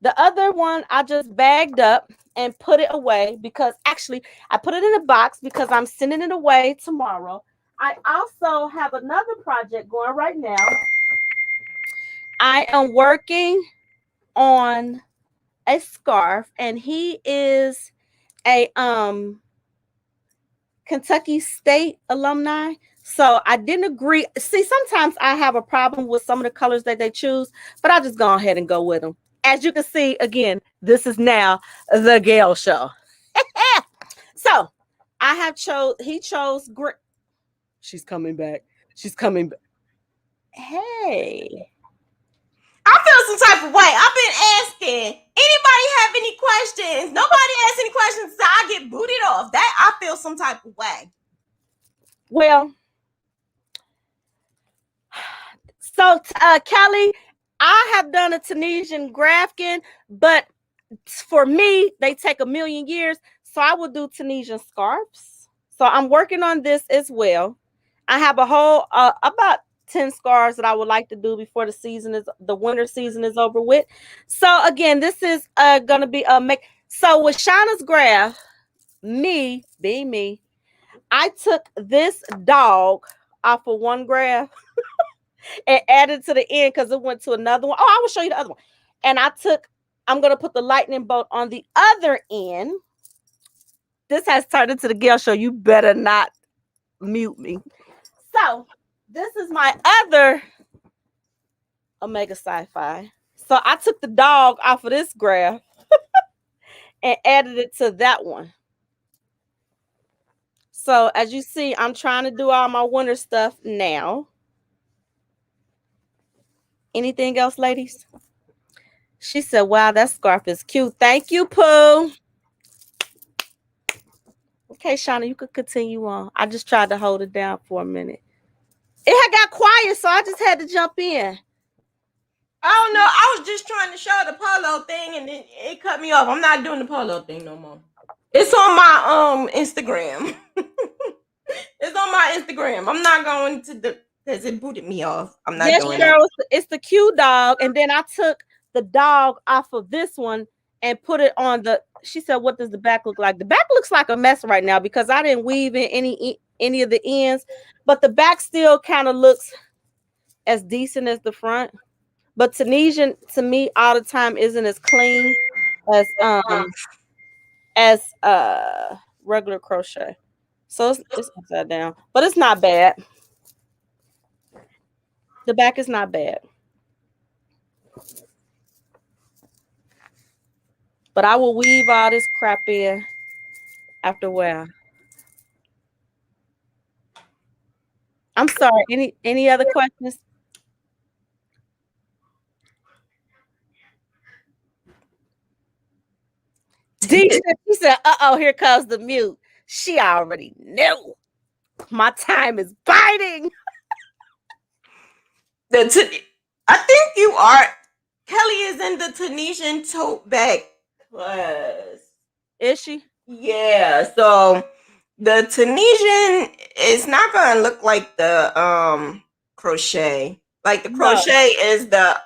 The other one I just bagged up and put it away because actually I put it in a box because I'm sending it away tomorrow. I also have another project going right now. I am working on a scarf and he is a Kentucky State alumni. So I didn't agree. See, sometimes I have a problem with some of the colors that they choose, but I'll just go ahead and go with them. As you can see, again, this is now the Gail Show. So I have he chose gray. She's coming back. She's coming back. Hey. I feel some type of way. I've been asking. Anybody have any questions? Nobody asks any questions, so I get booted off. That I feel some type of way. Well, so Kelly, I have done a Tunisian grafting, but for me, they take 1,000,000 years. So I will do Tunisian scarves. So I'm working on this as well. I have a whole about 10 scarves that I would like to do before the winter season is over with. So again, this is gonna be a make. So with Shauna's graph, me being me, I took this dog off of one graph and added to the end because it went to another one. Oh, I will show you the other one. And I'm gonna put the lightning bolt on the other end. This has turned into the Gail Show. You better not mute me. So this is my other Omega Sci-Fi. So I took the dog off of this graph and added it to that one. So as you see, I'm trying to do all my winter stuff now. Anything else, ladies? She said, wow, that scarf is cute. Thank you, Pooh. Okay, Shauna, you could continue on. I just tried to hold it down for a minute. It had got quiet, so I just had to jump in. I don't know. I was just trying to show the polo thing, and it cut me off. I'm not doing the polo thing no more. It's on my Instagram. It's on my Instagram. I'm not going to the because it booted me off. I'm not Yes, doing that. Cheryl, it's the Q dog, and then I took the dog off of this one and put it on the. She said, "What does the back look like?" The back looks like a mess right now because I didn't weave in any of the ends, but the back still kind of looks as decent as the front. But Tunisian to me all the time isn't as clean as regular crochet. So it's upside down, but it's not bad. The back is not bad. But I will weave all this crap in after a while. I'm sorry. Any other questions? D she said, "Uh-oh, here comes the mute." She already knew. My time is biting. I think you are. Kelly is in the Tunisian tote bag class. Is she? Yeah. So the Tunisian is not gonna look like the crochet. Like the No. crochet is the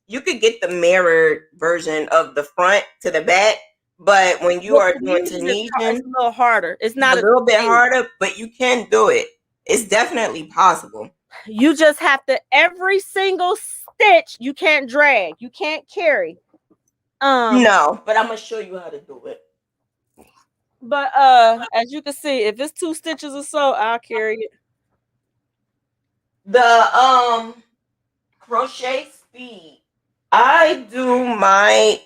you could get the mirrored version of the front to the back, but when you Well, are doing Tunisian is it's Tunisian, a little harder. It's it's a not a little bit harder, but you can do it. It's definitely possible. you just have to every single stitch you can't drag. You can't carry. No, but I'm gonna show you how to do it. But as you can see, if it's 2 stitches or so, I'll carry it. The crochet speed. I do my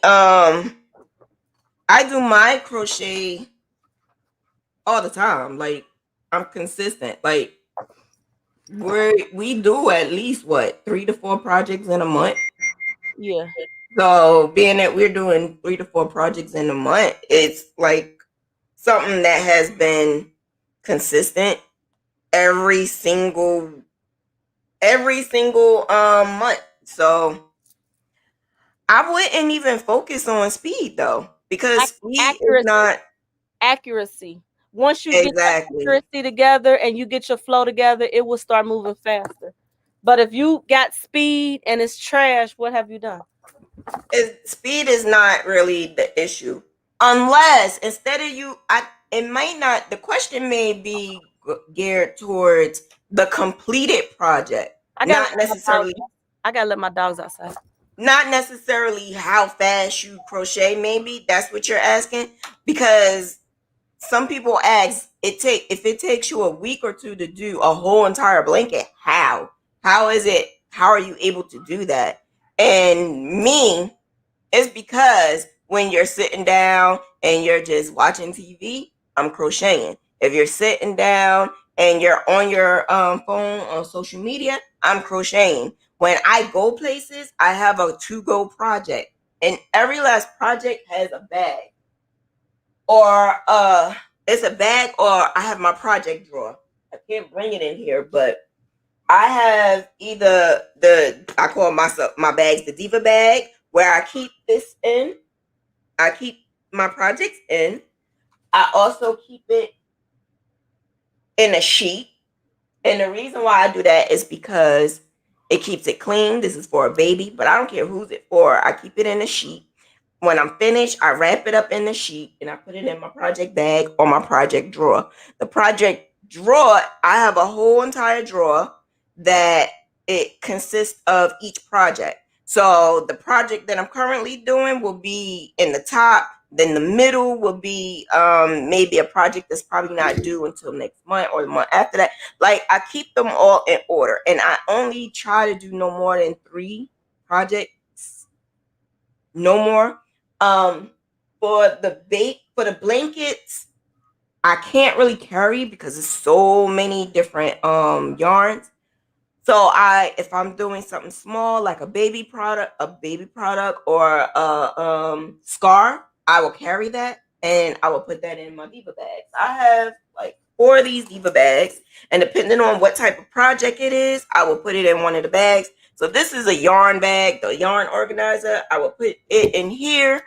crochet all the time. Like I'm consistent. Like we do at least what 3 to 4 projects in a month. Yeah. So being that we're doing 3 to 4 projects in a month, it's like something that has been consistent every single month. So I wouldn't even focus on speed though, because speed is Accuracy. not Accuracy. Once you get that exactly. accuracy together and you get your flow together, it will start moving faster. But if you got speed and it's trash, what have you done? Speed is not really the issue, unless instead of it might not. The question may be geared towards the completed project, not necessarily. I gotta let my dogs outside. Not necessarily how fast you crochet. Maybe that's what you're asking, because some people ask if it takes you a week or two to do a whole entire blanket, how are you able to do that? And me, it's because when you're sitting down and you're just watching TV, I'm crocheting. If you're sitting down and you're on your phone on social media, I'm crocheting. When I go places, I have a to go project, and every last project has a bag, or it's a bag, or I have my project drawer. I can't bring it in here, but I have either I call my bags the diva bag, where I keep this in. I keep my projects in. I also keep it in a sheet. And the reason why I do that is because it keeps it clean. This is for a baby, but I don't care who's it for. I keep it in a sheet. When I'm finished, I wrap it up in the sheet and I put it in my project bag or my project drawer. The project drawer, I have a whole entire drawer that it consists of each project. So the project that I'm currently doing will be in the top. Then the middle will be maybe a project that's probably not due until next month or the month after that. Like I keep them all in order, and I only try to do no more than 3 projects, no more. For the blankets, I can't really carry because there's so many different yarns. So if I'm doing something small like a baby product or a scarf, I will carry that and I will put that in my diva bags. I have like 4 of these diva bags, and depending on what type of project it is, I will put it in one of the bags. So this is a yarn bag, the yarn organizer. I will put it in here,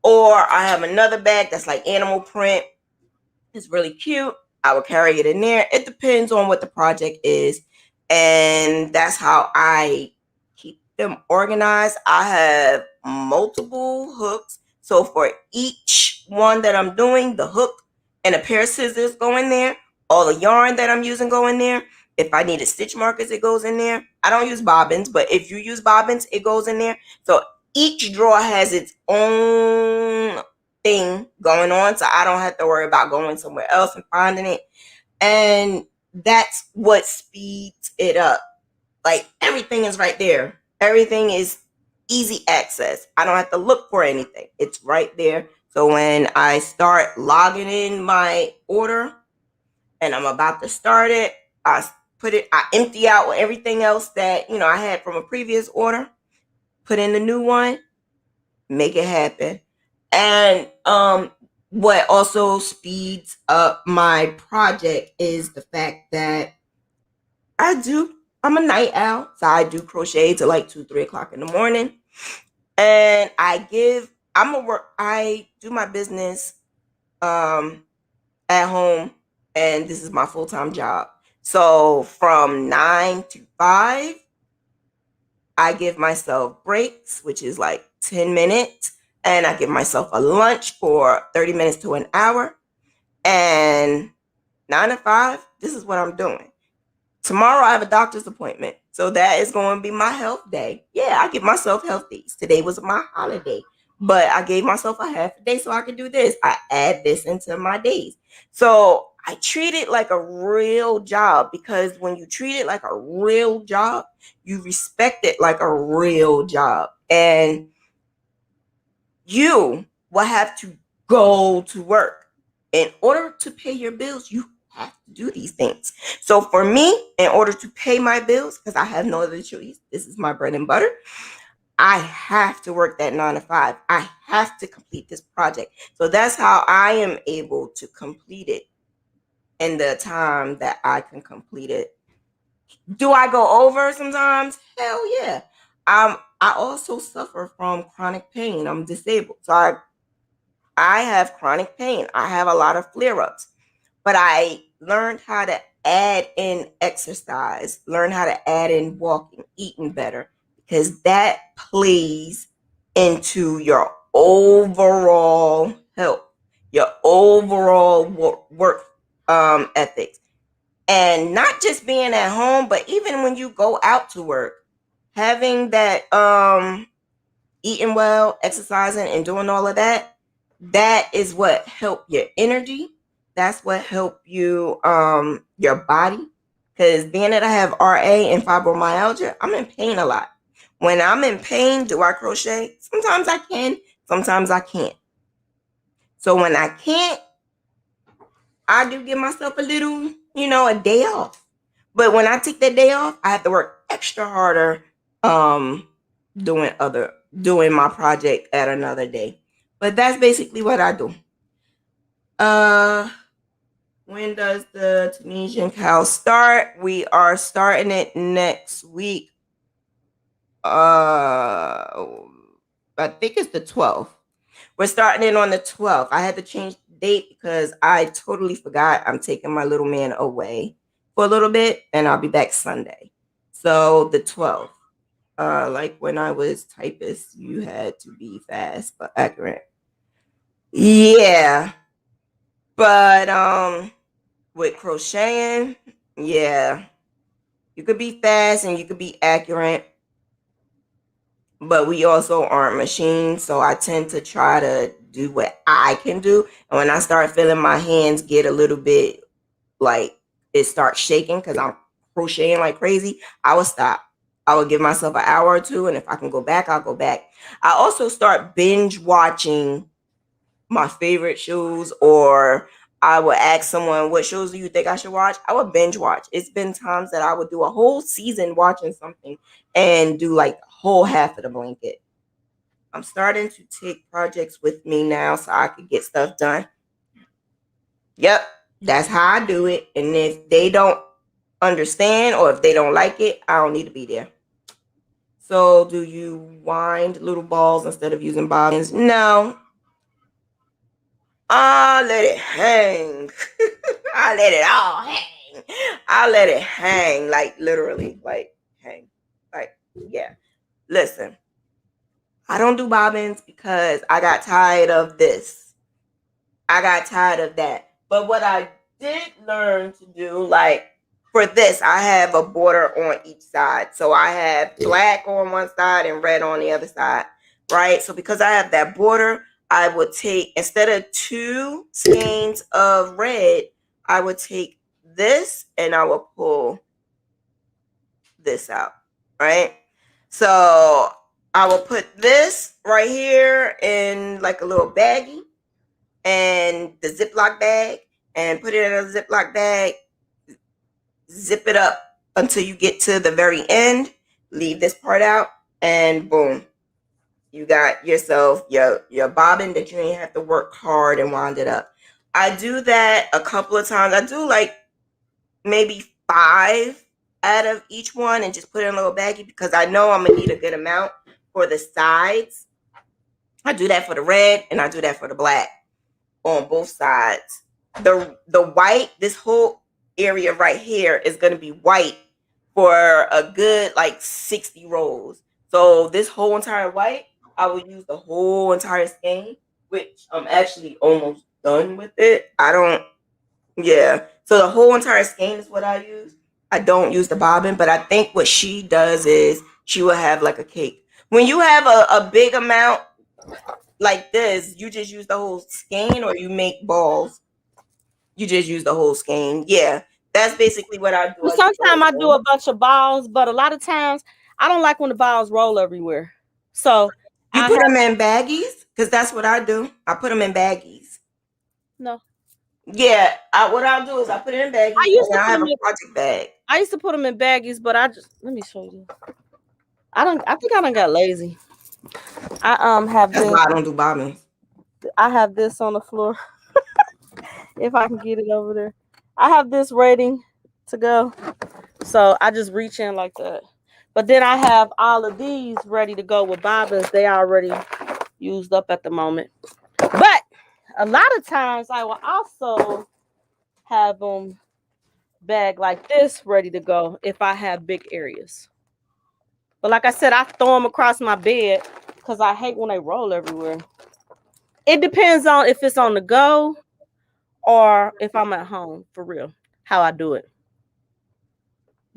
or I have another bag that's like animal print. It's really cute. I will carry it in there. It depends on what the project is. And that's how I keep them organized. I have multiple hooks. So for each one that I'm doing, the hook and a pair of scissors go in there. All the yarn that I'm using go in there. If I needed stitch markers, it goes in there. I don't use bobbins, but if you use bobbins, it goes in there. So each drawer has its own thing going on, so I don't have to worry about going somewhere else and finding it. And that's what speeds it up. Like everything is right there. Everything is easy access. I don't have to look for anything. It's right there. So when I start logging in my order and I'm about to start it, I empty out everything else that, I had from a previous order, put in the new one, make it happen. And what also speeds up my project is the fact that I'm a night owl, so I do crochet till like 2, 3 o'clock in the morning. And I do my business at home, and this is my full-time job. So from 9 to 5, I give myself breaks, which is like 10 minutes, and I give myself a lunch for 30 minutes to an hour. And 9 to 5, this is what I'm doing. Tomorrow I have a doctor's appointment, so that is going to be my health day. Yeah, I give myself health days. Today was my holiday, but I gave myself a half a day so I could do this. I add this into my days. So I treat it like a real job, because when you treat it like a real job, you respect it like a real job. And you will have to go to work. In order to pay your bills, you have to do these things. So for me, in order to pay my bills, because I have no other choice, this is my bread and butter, I have to work that 9 to 5. I have to complete this project. So that's how I am able to complete it in the time that I can complete it. Do I go over sometimes? Hell yeah. I also suffer from chronic pain. I'm disabled. So I have chronic pain. I have a lot of flare-ups. But I learned how to add in exercise, learn how to add in walking, eating better, because that plays into your overall health, your overall work ethics. And not just being at home, but even when you go out to work, having that eating well, exercising, and doing all of that, that is what help your energy. That's what help you your body. Because being that I have RA and fibromyalgia, I'm in pain a lot. When I'm in pain, do I crochet? Sometimes I can, sometimes I can't. So when I can't, I do give myself a little, a day off. But when I take that day off, I have to work extra harder um doing my project at another day. But that's basically what I do. Uh when does the Tunisian cow start? We are starting it next week. I think it's the 12th. We're starting it on the 12th. I had to change the date because I totally forgot I'm taking my little man away for a little bit, and I'll be back Sunday. So the 12th. Like when I was typist, you had to be fast but accurate. Yeah. But with crocheting, yeah. You could be fast and you could be accurate, but we also aren't machines, so I tend to try to do what I can do. And when I start feeling my hands get a little bit like it starts shaking because I'm crocheting like crazy, I will stop. I will give myself an hour or two, and if I can go back, I'll go back. I also start binge watching my favorite shows, or I would ask someone, what shows do you think I should watch? I would binge watch. It's been times that I would do a whole season watching something and do like the whole half of the blanket. I'm starting to take projects with me now so I could get stuff done. Yep, that's how I do it. And if they don't understand or if they don't like it, I don't need to be there. So do you wind little balls instead of using bobbins? No. I let it hang. I let it all hang. I let it hang, like literally, like hang. Like, yeah. Listen, I don't do bobbins because I got tired of this. I got tired of that. But what I did learn to do, like for this, I have a border on each side. So I have black on one side and red on the other side, right? So because I have that border, I would take, instead of two skeins of red, I would take this and I would pull this out, right? So I will put this right here in like a little baggie and the Ziploc bag and put it in a Ziploc bag, zip it up until you get to the very end, leave this part out, and boom, you got yourself your bobbin that you ain't have to work hard and wind it up. I do that a couple of times. I do like maybe 5 out of each one and just put it in a little baggie because I know I'm gonna need a good amount for the sides. I do that for the red and I do that for the black on both sides. The white, this whole area right here is gonna be white for a good like 60 rolls. So this whole entire white, I will use the whole entire skein, which I'm actually almost done with it. I don't, yeah. So the whole entire skein is what I use. I don't use the bobbin, but I think what she does is she will have like a cake. When you have a big amount like this, you just use the whole skein or you make balls. You just use the whole skein. Yeah. That's basically what I do. Well, I use the whole sometimes I do skein. a bunch of balls, but a lot of times I don't like when the balls roll everywhere. So You I put have them in baggies? Because that's what I do. I put them in baggies. no. Yeah. What I'll do is I put it in I baggies and used then to I put have them a in. project bag. I used to put them in baggies, but I just let me show you. I don't. I think I done got lazy. I have That's this. why I don't do bobbins. I have this on the floor. If I can get it over there, I have this ready to go. So I just reach in like that. But then I have all of these ready to go with bobbins. They already used up at the moment. But a lot of times I will also have them bag like this ready to go if I have big areas. But like I said, I throw them across my bed because I hate when they roll everywhere. It depends on if it's on the go or if I'm at home for real, how I do it.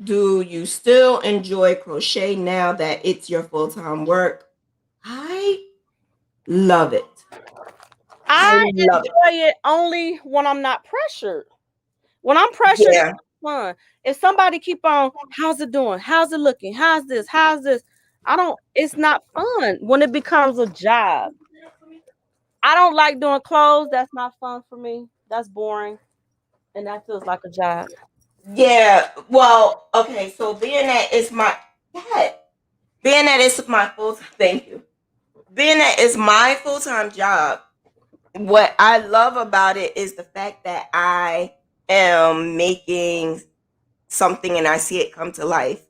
Do you still enjoy crochet now that it's your full time work? I love it. I I love it. enjoy it only when I'm not pressured. When I'm pressured, it's Yeah. fun. If somebody keep on, how's it doing? How's it looking? How's this? How's this? I don't, it's not fun when it becomes a job. I don't like doing clothes. That's not fun for me. That's boring. And that feels like a job. Yeah. Well, okay. So being that it's my God, being that it's my full thank you. Being that it's my full time job, what I love about it is the fact that I am making something and I see it come to life.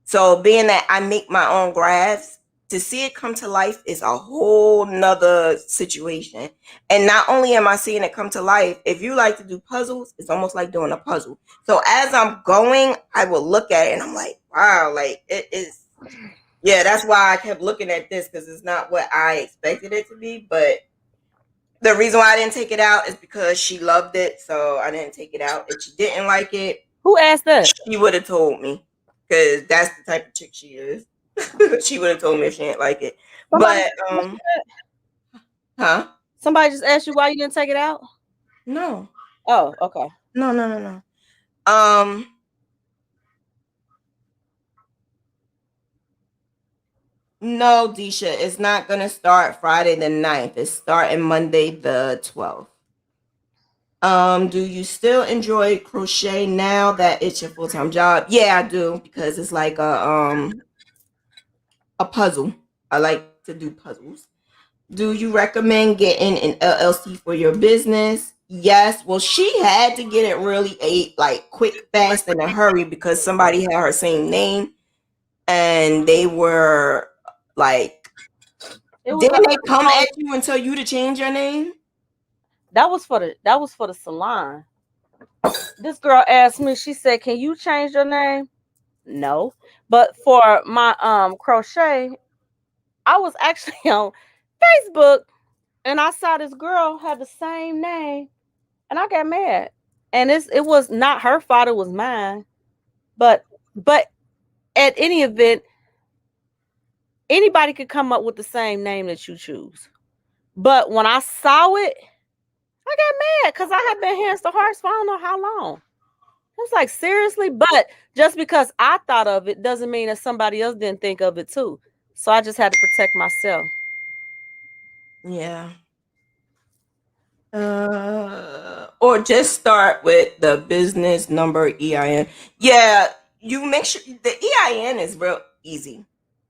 So being that I make my own graphs, to see it come to life is a whole nother situation. And not only am I seeing it come to life, if you like to do puzzles, it's almost like doing a puzzle. So as I'm going, I will look at it and I'm like, wow, like it is. Yeah, that's why I kept looking at this because it's not what I expected it to be. But the reason why I didn't take it out is because she loved it. So I didn't take it out. If she didn't like it, Who asked that? she would have told me because that's the type of chick she is. She would have told me if she didn't like it. Somebody, But huh? somebody just asked you why you didn't take it out? No. Oh, okay. No. Um no, Disha, it's not gonna start Friday the 9th. It's starting Monday the 12th. Do you still enjoy crochet now that it's your full-time job? Yeah, I do because it's like a puzzle. I like to do puzzles. Do you recommend getting an LLC for your business? Yes. Well, she had to get it really like quick, fast, in a hurry because somebody had her same name. and they were like, It was a didn't they come oh, at you and tell you to change your name? that was for the salon. This girl asked me, she said, "Can you change your name?" No. But for my crochet, I was actually on Facebook and I saw this girl had the same name and I got mad. And it was not her fault, it was mine. But at any event, anybody could come up with the same name that you choose. But when I saw it, I got mad because I had been hands to hearts for I don't know how long. I was like, seriously? But just because I thought of it doesn't mean that somebody else didn't think of it too. So I just had to protect myself. Yeah. Or just start with the business number EIN. Yeah, you make sure the EIN is real easy.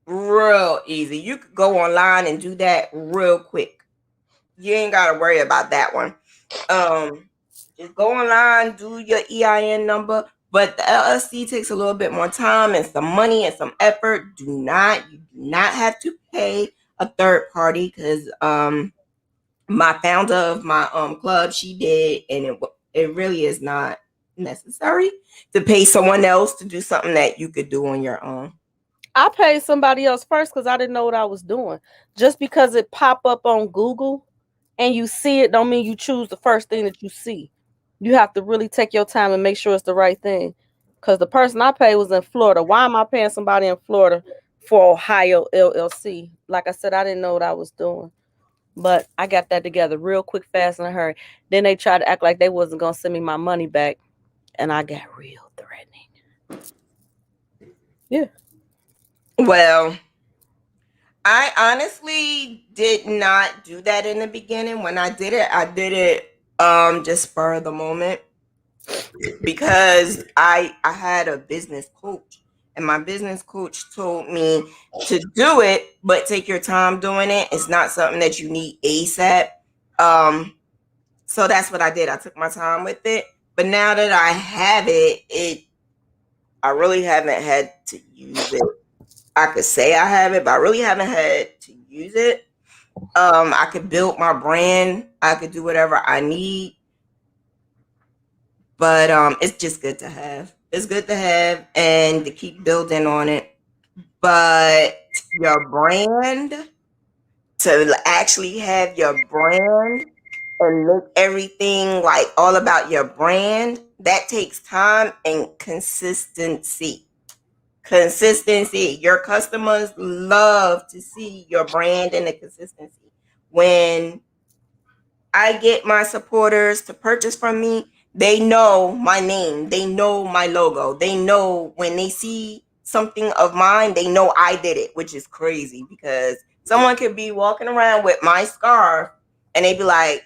Real easy. You could go online and do that real quick. You ain't gotta worry about that one. Um, just go online, do your EIN number. But the LLC takes a little bit more time and some money and some effort. You do not have to pay a third party because my founder of my club, she did, and it really is not necessary to pay someone else to do something that you could do on your own. I paid somebody else first because I didn't know what I was doing. Just because it pop up on Google and you see it, don't mean you choose the first thing that you see. You have to really take your time and make sure it's the right thing. Because the person I paid was in Florida. Why am I paying somebody in Florida for Ohio LLC? Like I said, I didn't know what I was doing. But I got that together real quick, fast, in a hurry. Then they tried to act like they wasn't gonna send me my money back, and I got real threatening. Yeah. Well, I honestly did not do that in the beginning. When I did it just spur of the moment because I had a business coach, and my business coach told me to do it, but take your time doing it. It's not something that you need ASAP. Um so that's what I did. I took my time with it. But now that I have it, I really haven't had to use it. I could say I have it, but I really haven't had to use it. I could build my brand. I could do whatever I need, but it's just good to have. It's good to have and to keep building on it. But your brand, to actually have your brand and make everything like all about your brand, that takes time and consistency. Consistency. Your customers love to see your brand and the consistency. When I get my supporters to purchase from me, they know my name, they know my logo, they know when they see something of mine, they know I did it, which is crazy because someone could be walking around with my scarf and they be like,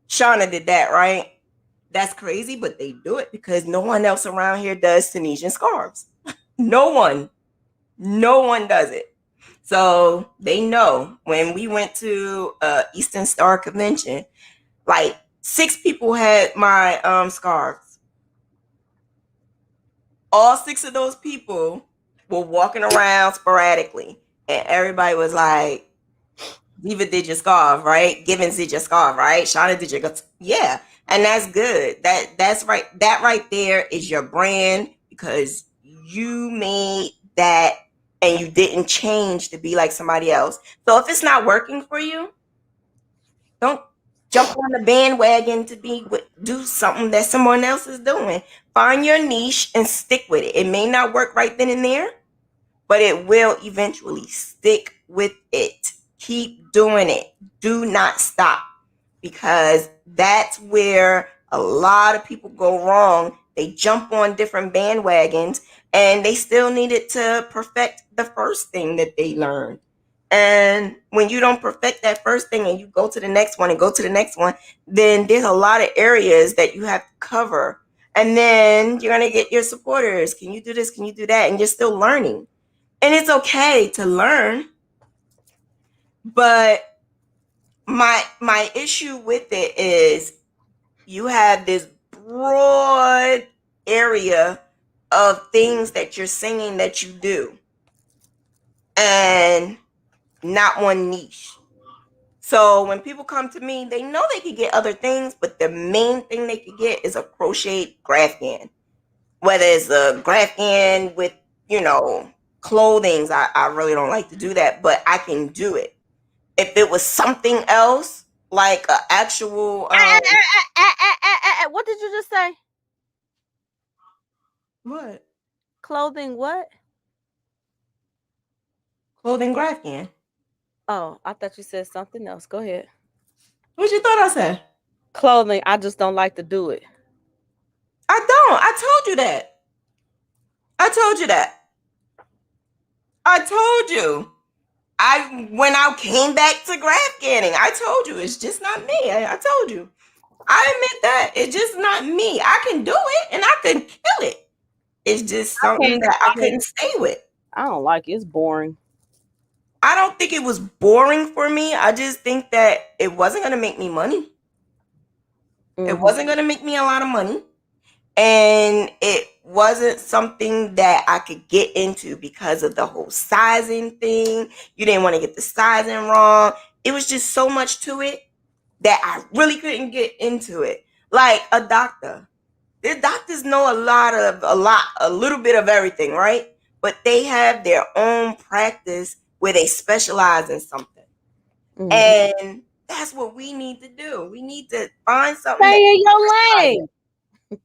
Shauna did that, right? That's crazy, but they do it because no one else around here does Tunisian scarves. No one. No one does it. So they know when we went to Eastern Star Convention, like 6 people had my scarves. All 6 of those people were walking around sporadically, and everybody was like, Diva did your scarf, right? Givens did your scarf, right? Shauna did your yeah, and that's good. That's right. That right there is your brand because you made that and you didn't change to be like somebody else. So if it's not working for you, don't jump on the bandwagon to do something that someone else is doing. Find your niche and stick with it. It may not work right then and there, but it will eventually. Stick with it. Keep doing it. Do not stop because that's where a lot of people go wrong. They jump on different bandwagons and they still needed to perfect the first thing that they learned. And when you don't perfect that first thing and you go to the next one and go to the next one, then there's a lot of areas that you have to cover. And then you're going to get your supporters. Can you do this? Can you do that? And you're still learning. And it's okay to learn, but my issue with it is you have this broad area of things that you're singing that you do, and not one niche. So when people come to me, they know they could get other things, but the main thing they could get is a crocheted graffian. Whether it's a graffian with, you know, clothings, I really don't like to do that, but I can do it. If it was something else, like an actual What did you just say? what? Clothing what? Clothing graffian. Oh, I thought you said something else. Go ahead. What you thought I said? Clothing, I just don't like to do it. I don't. I told you that. I told you that. I told you. I when I came back to graph ganning, I told you it's just not me. I told you. I admit that it's just not me. I can do it and I can kill it. It's just I something can't that I I mean, couldn't stay with. I don't like it. It's boring. I don't think it was boring for me. I just think that it wasn't going to make me money. It Mm-hmm. wasn't going to make me a lot of money. And it wasn't something that I could get into because of the whole sizing thing. You didn't want to get the sizing wrong. It was just so much to it that I really couldn't get into it. Like a doctor. The doctors know a little bit of everything, right? But they have their own practice where they specialize in something. Mm-hmm. And that's what we need to do. We need to find something that Stay in we your specialize in. lane.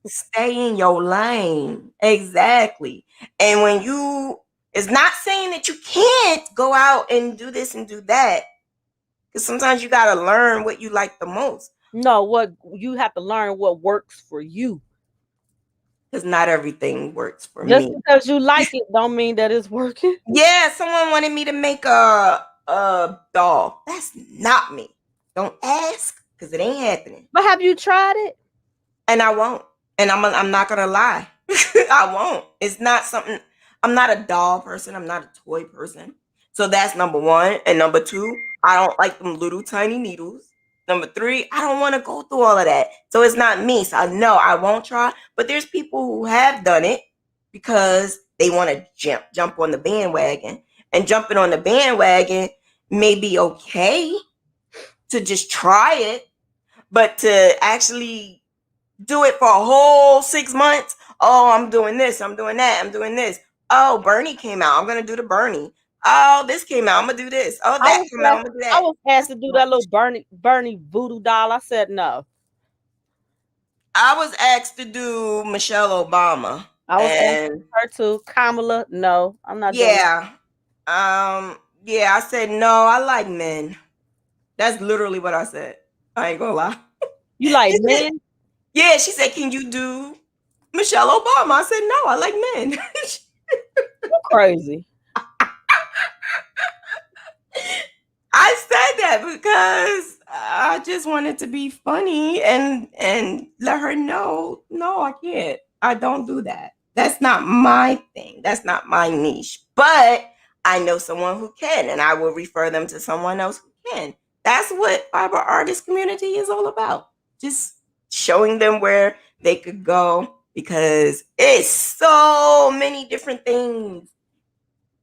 Stay in your lane. Exactly. And when you, it's not saying that you can't go out and do this and do that. Because sometimes you got to learn what you like the most. No, what you have to learn what works for you. Because not everything works for Just me. because you like it don't mean that it's working. Yeah, someone wanted me to make a doll. That's not me. Don't ask because it ain't happening. But have you tried it? And I won't. And I'm not gonna lie. I won't. It's not something. I'm not a doll person. I'm not a toy person. So that's number one. And number two, I don't like them little tiny needles. Number three, I don't want to go through all of that. So it's not me. So I know I won't try. But there's people who have done it because they want to jump on the bandwagon. And jumping on the bandwagon may be okay to just try it, but to actually do it for a whole 6 months. Oh, I'm doing this. I'm doing that. I'm doing this. Oh, Bernie came out. I'm gonna do the Bernie. Oh, this came out. I'm gonna do this. Oh, I that was came out. I'm asked, gonna do I that. was asked That's to too do that little much. Bernie voodoo doll. I said no. I was asked to do Michelle Obama, I was asked and her to Kamala. No, I'm not doing. yeah, yeah, I said no. I like men. That's literally what I said. I ain't gonna lie. You like She said, men? yeah, she said, "Can you do Michelle Obama?" I said, "No, I like men." You crazy. I said that because I just wanted to be funny and let her know, no, I can't. I don't do that. That's not my thing. That's not my niche. But I know someone who can, and I will refer them to someone else who can. That's what fiber artist community is all about. Just showing them where they could go because it's so many different things.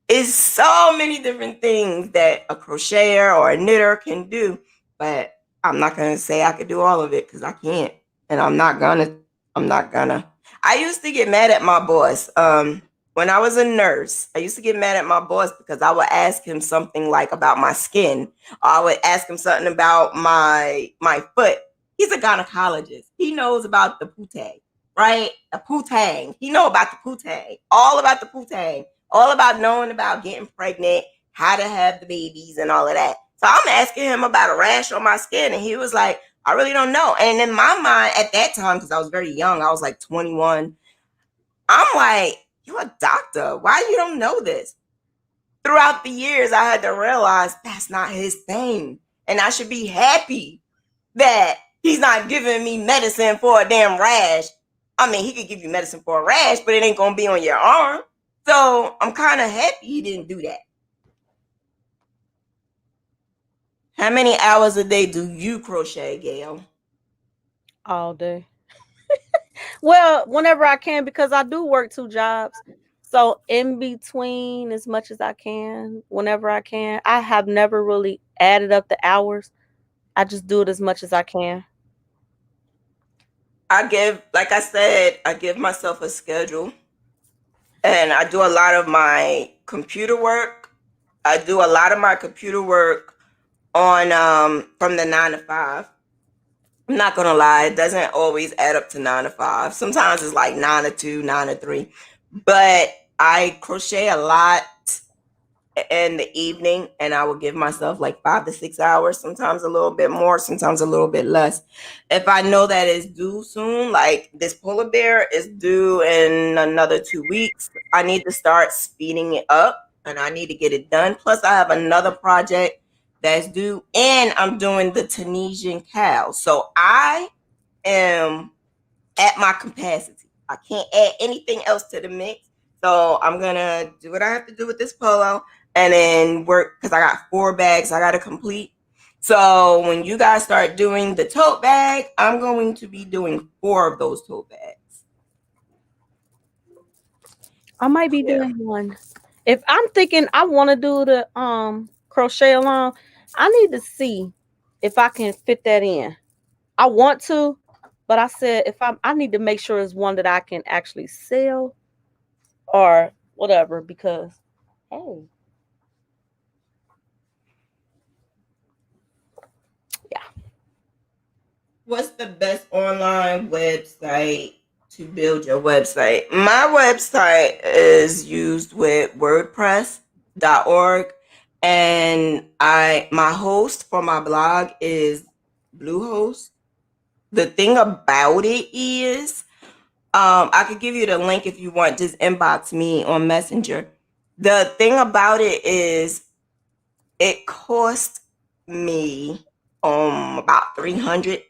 It's so many different things that a crocheter or a knitter can do, but I'm not gonna say I could do all of it because I can't, and I'm not gonna. I'm not gonna. I used to get mad at my boss. When I was a nurse, I used to get mad at my boss because I would ask him something like about my skin, or I would ask him something about my foot. He's a gynecologist. He knows about the putang, right? The putang. He know about the putang, all about the putang, all about knowing about getting pregnant, how to have the babies, and all of that. So I'm asking him about a rash on my skin, and he was like, I really don't know. And in my mind at that time, because I was very young, I was like 21, I'm like, you're a doctor. Why you don't know this? Throughout the years, I had to realize that's not his thing. And I should be happy that he's not giving me medicine for a damn rash. I mean, he could give you medicine for a rash, but it ain't going to be on your arm. So I'm kind of happy he didn't do that. How many hours a day do you crochet, Gail? All day. Well, whenever I can, because I do work two jobs. So in between, as much as I can, whenever I can, I have never really added up the hours. I just do it as much as I can. Like I said, I give myself a schedule, and I do a lot of my computer work. I do a lot of my computer work on from the 9 to 5. I'm not gonna lie, it doesn't always add up to 9 to 5. Sometimes it's like 9 to 2, 9 to 3. But I crochet a lot in the evening, and I will give myself like 5 to 6 hours, sometimes a little bit more, sometimes a little bit less. If I know that it's due soon, like this polar bear is due in another 2 weeks, I need to start speeding it up and I need to get it done. Plus, I have another project that's due, and I'm doing the Tunisian cow. So I am at my capacity. I can't add anything else to the mix. So I'm gonna do what I have to do with this polo and then work because I got 4 bags I gotta complete. So when you guys start doing the tote bag, I'm going to be doing 4 of those tote bags. I might be Yeah. doing one. If I'm thinking I want to do the crochet along, I need to see if I can fit that in. I want to, but I said if I need to make sure it's one that I can actually sell or whatever because hey, yeah. What's the best online website to build your website? My website is used with WordPress.org, and I my host for my blog is Bluehost. The thing about it is, I could give you the link if you want. Just inbox me on Messenger. The thing about it is, it cost me about $300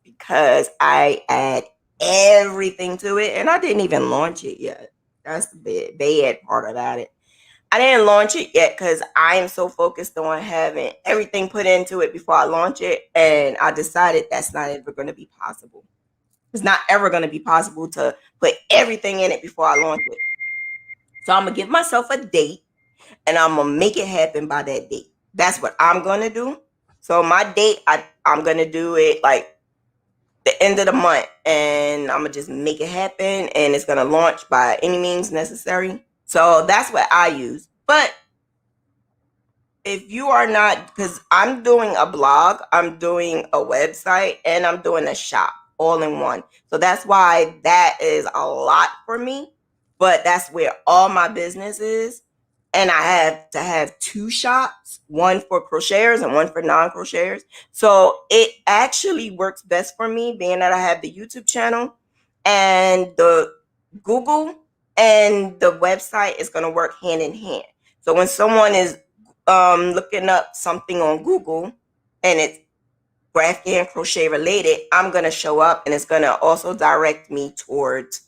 because I add everything to it, and I didn't even launch it yet. That's the bad part about it. I didn't launch it yet because I am so focused on having everything put into it before I launch it, and I decided that's not ever going to be possible. It's not ever going to be possible to put everything in it before I launch it. So I'm gonna give myself a date, and I'm gonna make it happen by that date. That's what I'm gonna do. So my date, I'm gonna do it like the end of the month, and I'm gonna just make it happen, and it's gonna launch by any means necessary. So that's what I use. But if you are not, because I'm doing a blog, I'm doing a website, and I'm doing a shop all in one. So that's why that is a lot for me. But that's where all my business is. And I have to have 2 shops, one for crocheters and one for non-crocheters. So it actually works best for me, being that I have the YouTube channel and the Google and the website is going to work hand in hand. So when someone is looking up something on Google and it's graphic and crochet related, I'm gonna show up, and it's gonna also direct me towards.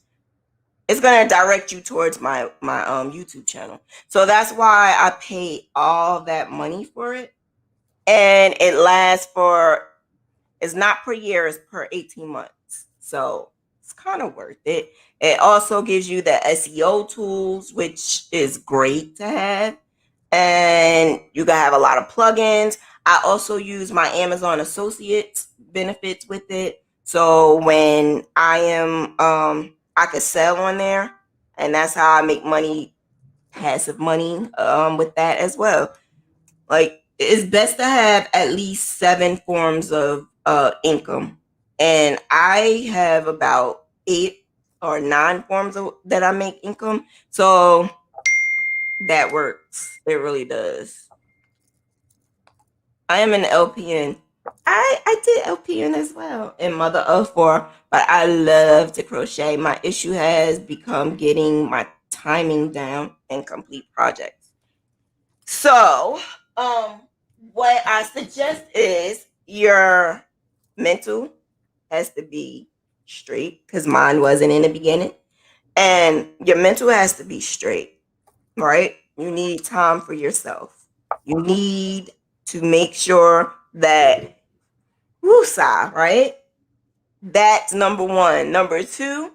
It's gonna direct you towards my YouTube channel. So that's why I pay all that money for it, and it lasts for. It's not per year; it's per 18 months. So it's kind of worth it. It also gives you the SEO tools, which is great to have, and you can have a lot of plugins. I also use my Amazon Associates benefits with it. So when I could sell on there, and that's how I make money, passive money with that as well. Like it's best to have at least 7 forms of income, and I have about 8 or 9 forms that I make income. So that works. It really does. I am an LPN. I did LPN as well in Mother of Four, but I love to crochet. My issue has become getting my timing down and complete projects. So, what I suggest is your mental has to be straight because mine wasn't in the beginning, and your mental has to be straight, right? You need time for yourself. You need to make sure that woosah, right? That's number one. Number two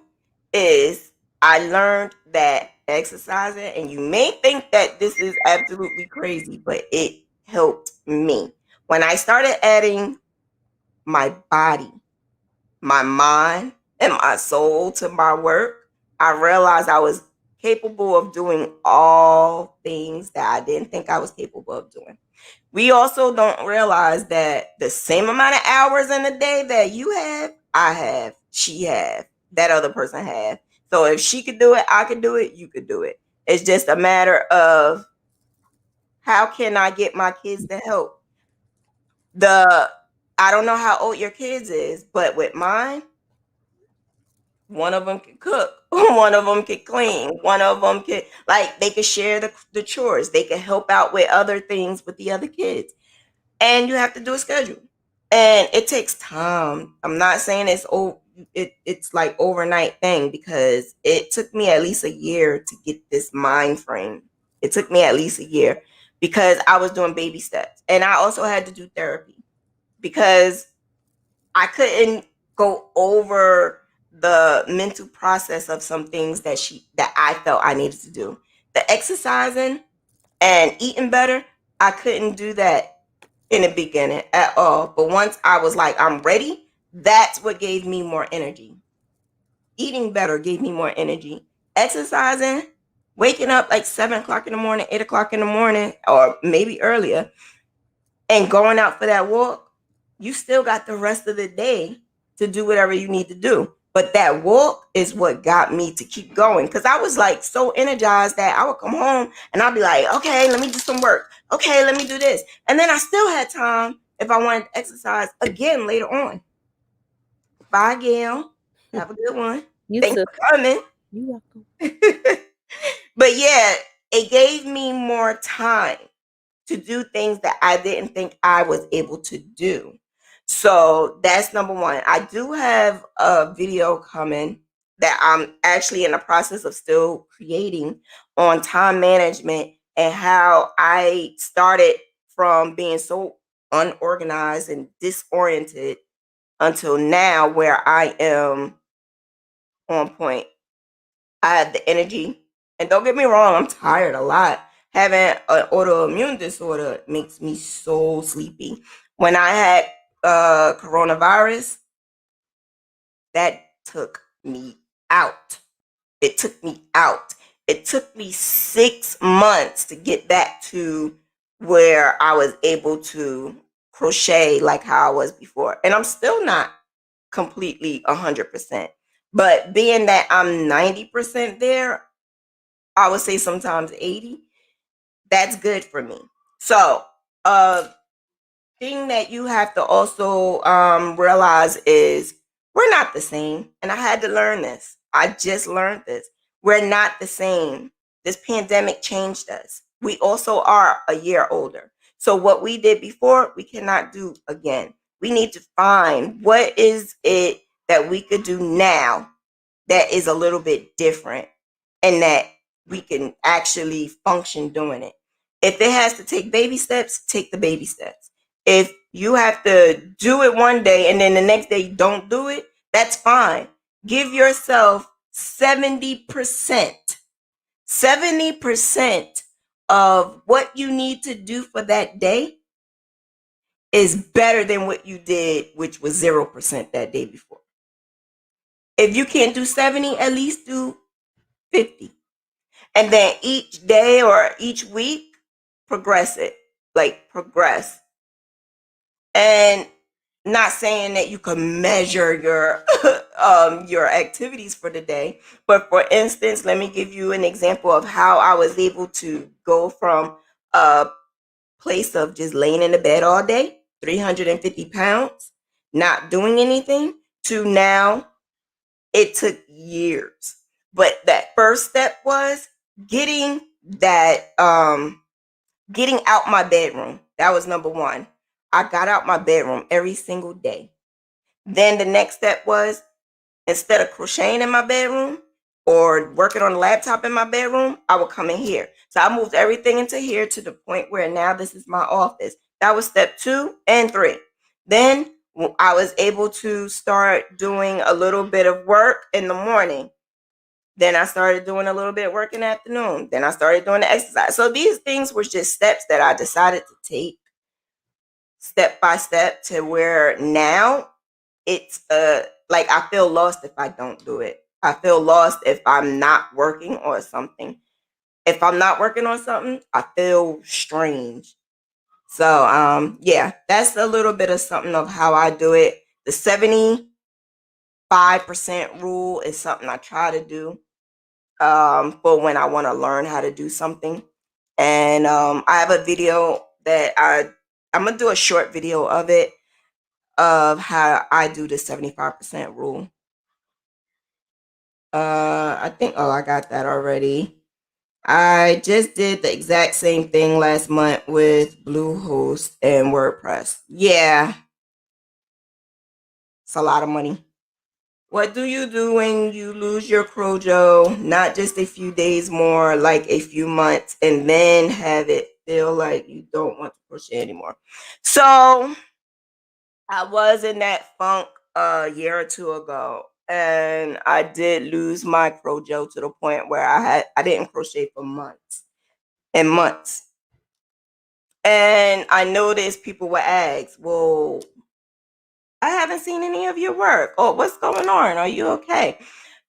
is I learned that exercising, and you may think that this is absolutely crazy, but it helped me. When I started adding my body, my mind, and my soul to my work, I realized I was capable of doing all things that I didn't think I was capable of doing. We also don't realize that the same amount of hours in a day that you have, I have, she have, that other person have. So if she could do it, I could do it, you could do it. It's just a matter of how can I get my kids to help. The I don't know how old your kids is, but with mine, one of them can cook, one of them can clean, one of them can, like, they could share the chores, they could help out with other things with the other kids, and you have to do a schedule, and it takes time. I'm not saying it's like overnight thing, because it took me at least a year to get this mind frame. It took me at least a year because I was doing baby steps, and I also had to do therapy because I couldn't go over the mental process of some things that I felt I needed to do. The exercising and eating better, I couldn't do that in the beginning at all. But once I was like, I'm ready, that's what gave me more energy. Eating better gave me more energy. Exercising, waking up like 7 o'clock in the morning, 8 o'clock in the morning, or maybe earlier, and going out for that walk, you still got the rest of the day to do whatever you need to do. But that walk is what got me to keep going, because I was like so energized that I would come home and I'd be like, okay, let me do some work. Okay, let me do this. And then I still had time if I wanted to exercise again later on. Bye, Gail. Have a good one. You Thanks too. for coming. You welcome. But yeah, it gave me more time to do things that I didn't think I was able to do. So that's number one. I do have a video coming that I'm actually in the process of still creating on time management and how I started from being so unorganized and disoriented until now where I am on point. I have the energy. And don't get me wrong, I'm tired a lot. Having an autoimmune disorder makes me so sleepy. When I had coronavirus, that took me out. It took me out. It took me 6 months to get back to where I was able to crochet like how I was before. And I'm still not completely 100%. But being that I'm 90% there, I would say sometimes 80. That's good for me. So, thing that you have to also realize is we're not the same. And I had to learn this. I just learned this. We're not the same. This pandemic changed us. We also are a year older. So, what we did before, we cannot do again. We need to find what is it that we could do now that is a little bit different and that we can actually function doing it. If it has to take baby steps, take the baby steps. If you have to do it one day and then the next day you don't do it, that's fine. Give yourself 70%. 70% of what you need to do for that day is better than what you did, which was 0% that day before. If you can't do 70, at least do 50. And then each day or each week, progress it. Like progress. And not saying that you can measure your activities for the day, but for instance, let me give you an example of how I was able to go from a place of just laying in the bed all day, 350 pounds, not doing anything, to now. It took years. But that first step was getting that getting out my bedroom. That was number one. I got out my bedroom every single day. Then the next step was, instead of crocheting in my bedroom or working on the laptop in my bedroom, I would come in here. So I moved everything into here to the point where now this is my office. That was step 2 and 3. Then I was able to start doing a little bit of work in the morning. Then I started doing a little bit of work in the afternoon. Then I started doing the exercise. So these things were just steps that I decided to take step by step to where now it's like I feel lost if I don't do it. I feel lost if I'm not working on something. If I'm not working on something, I feel strange. So yeah, that's a little bit of something of how I do it. The 75% rule is something I try to do for when I want to learn how to do something. And I have a video that I'm gonna do a short video of it of how I do the 75% rule. I think I got that already. I just did the exact same thing last month with Bluehost and WordPress. Yeah, it's a lot of money. What do you do when you lose your Crojo? Not just a few days more, like a few months, and then have it feel like you don't want to crochet anymore. So I was in that funk a year or two ago, and I did lose my Crojo to the point where I didn't crochet for months and months. And I noticed people would ask, well, I haven't seen any of your work. Oh, what's going on? Are you okay?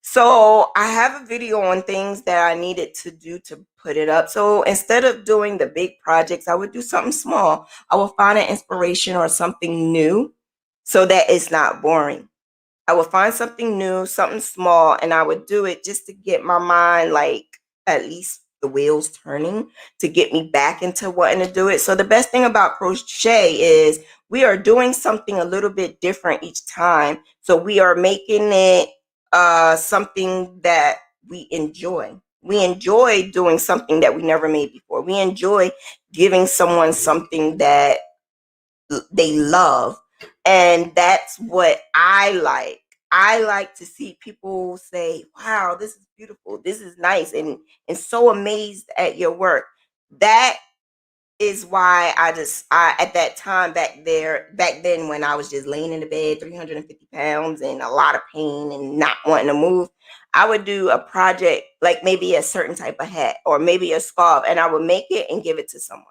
So I have a video on things that I needed to do to put it up. So instead of doing the big projects, I would do something small. I will find an inspiration or something new so that it's not boring. I would find something new, something small, and I would do it just to get my mind, like, at least the wheels turning, to get me back into wanting to do it. So the best thing about crochet is we are doing something a little bit different each time. So we are making it something that we enjoy. We enjoy doing something that we never made before. We enjoy giving someone something that they love. And that's what I like. I like to see people say, wow, this is beautiful, this is nice, and so amazed at your work. That is why I at that time back then when I was just laying in the bed 350 pounds and a lot of pain and not wanting to move, I would do a project like maybe a certain type of hat or maybe a scarf, and I would make it and give it to someone.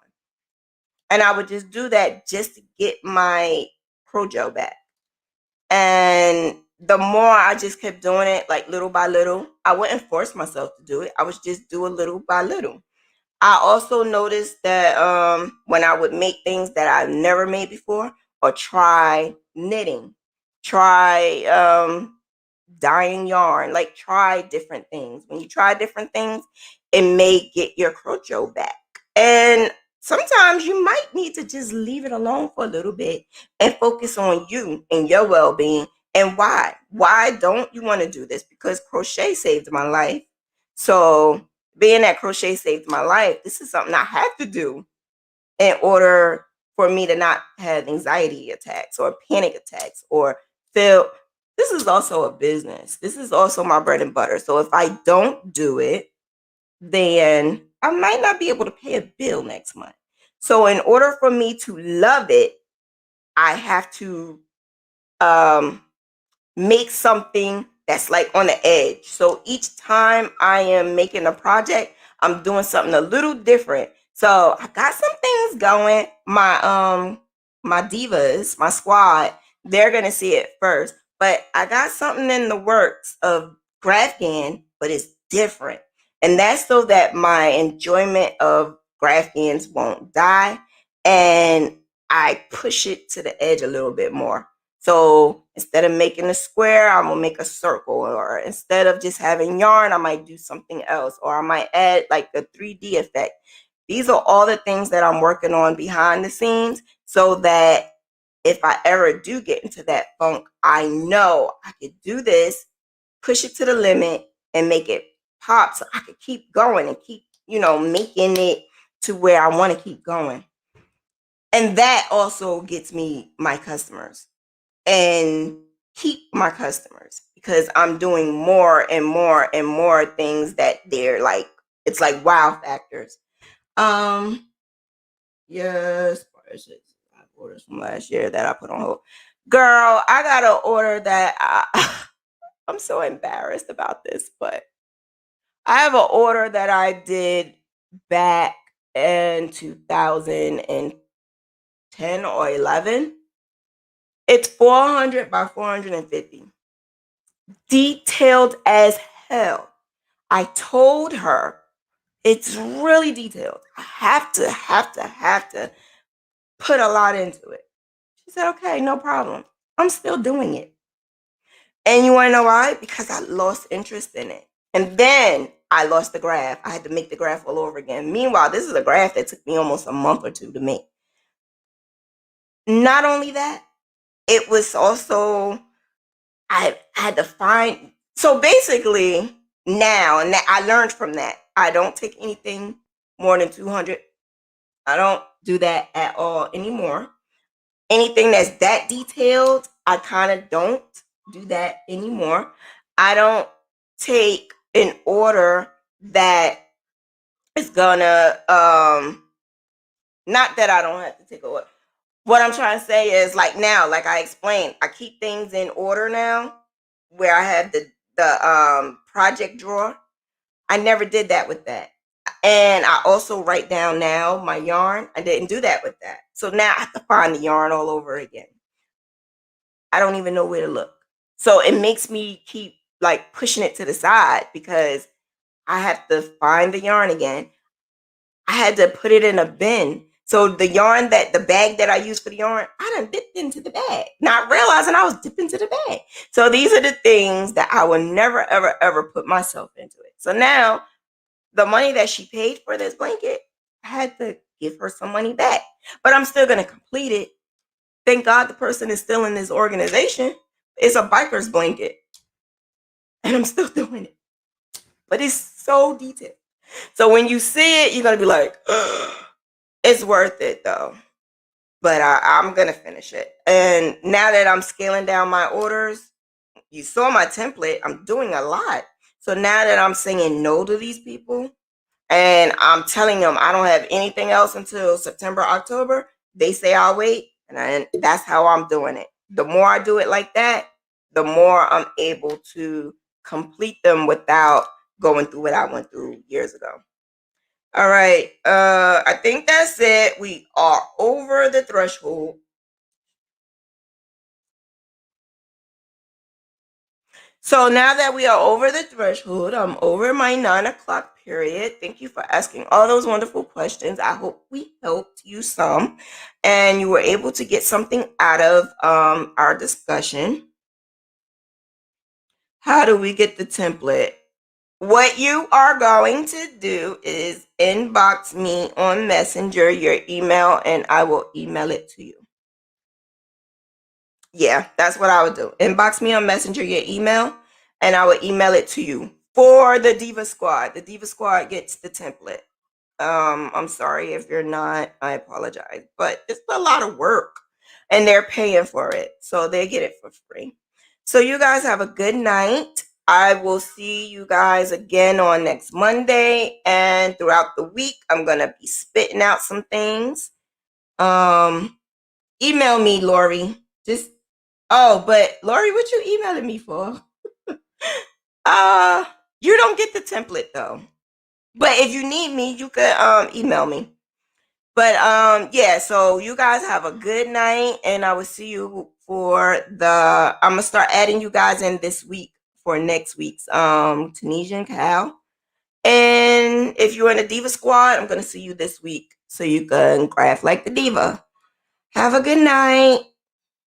And I would just do that just to get my Crojo back. And the more I just kept doing it, like little by little, I wouldn't force myself to do it. I was just do a little by little. I also noticed that when I would make things that I've never made before, or try knitting, try dyeing yarn, like try different things. When you try different things, it may get your crocho back. And sometimes you might need to just leave it alone for a little bit and focus on you and your well-being. And why don't you want to do this? Because crochet saved my life. So being that crochet saved my life, this is something I have to do in order for me to not have anxiety attacks or panic attacks or feel. This is also a business. This is also my bread and butter. So if I don't do it, then I might not be able to pay a bill next month. So in order for me to love it, I have to um make something that's like on the edge. So each time I am making a project, I'm doing something a little different. So I got some things going. My divas, my squad, they're gonna see it first. But I got something in the works of Graphghan, but it's different. And that's so that my enjoyment of Graphghans won't die. And I push it to the edge a little bit more. So instead of making a square, I'm gonna make a circle. Or instead of just having yarn, I might do something else. Or I might add like a 3D effect. These are all the things that I'm working on behind the scenes so that if I ever do get into that funk, I know I could do this, push it to the limit, and make it pop so I could keep going and keep, making it to where I want to keep going. And that also gets me my customers and keep my customers because I'm doing more and more and more things that they're like, it's like wow factors. Um, yes, I have orders from last year that I put on hold. Girl, I got an order that I'm so embarrassed about this, but I have an order that I did back in 2010 or 11. It's 400 by 450. Detailed as hell. I told her it's really detailed. I have to put a lot into it. She said, okay, no problem. I'm still doing it. And you want to know why? Because I lost interest in it. And then I lost the graph. I had to make the graph all over again. Meanwhile, this is a graph that took me almost a month or two to make. Not only that, it was also, I had to find, so basically now, and that I learned from that, I don't take anything more than 200. I don't do that at all anymore. Anything that's that detailed, I kind of don't do that anymore. I don't take an order that is gonna not that I don't have to take a order. What I'm trying to say is, like, now, like I explained, I keep things in order now where I have the project drawer. I never did that with that. And I also write down now my yarn. I didn't do that with that. So now I have to find the yarn all over again. I don't even know where to look. So it makes me keep like pushing it to the side because I have to find the yarn again. I had to put it in a bin. So the yarn, that the bag that I use for the yarn, I done dipped into the bag, not realizing I was dipping into the bag. So these are the things that I will never, ever, ever put myself into it. So now the money that she paid for this blanket, I had to give her some money back. But I'm still going to complete it. Thank God the person is still in this organization. It's a biker's blanket. And I'm still doing it. But it's so detailed. So when you see it, you're going to be like, it's worth it though. But I'm going to finish it. And now that I'm scaling down my orders, you saw my template. I'm doing a lot. So now that I'm saying no to these people, and I'm telling them I don't have anything else until September, October, they say I'll wait. And that's how I'm doing it. The more I do it like that, the more I'm able to complete them without going through what I went through years ago. All right. I think that's it. We are over the threshold. So now that we are over the threshold, I'm over my 9 o'clock period. Thank you for asking all those wonderful questions. I hope we helped you some and you were able to get something out of our discussion. How do we get the template? What you are going to do is inbox me on Messenger your email and I will email it to you. Yeah, that's what I would do. Inbox me on Messenger your email and I will email it to you. For the Diva Squad, the Diva Squad gets the template. I'm sorry if you're not, I apologize, but it's a lot of work and they're paying for it. So they get it for free. So you guys have a good night. I will see you guys again on next Monday and throughout the week. I'm going to be spitting out some things. Email me, Lori. But Lori, what you emailing me for? You don't get the template though. But if you need me, you could email me. But yeah, so you guys have a good night and I will see you for I'm gonna start adding you guys in this week for next week's Tunisian cow. And if you're in the Diva Squad, I'm gonna see you this week so you can graph like the diva. Have a good night.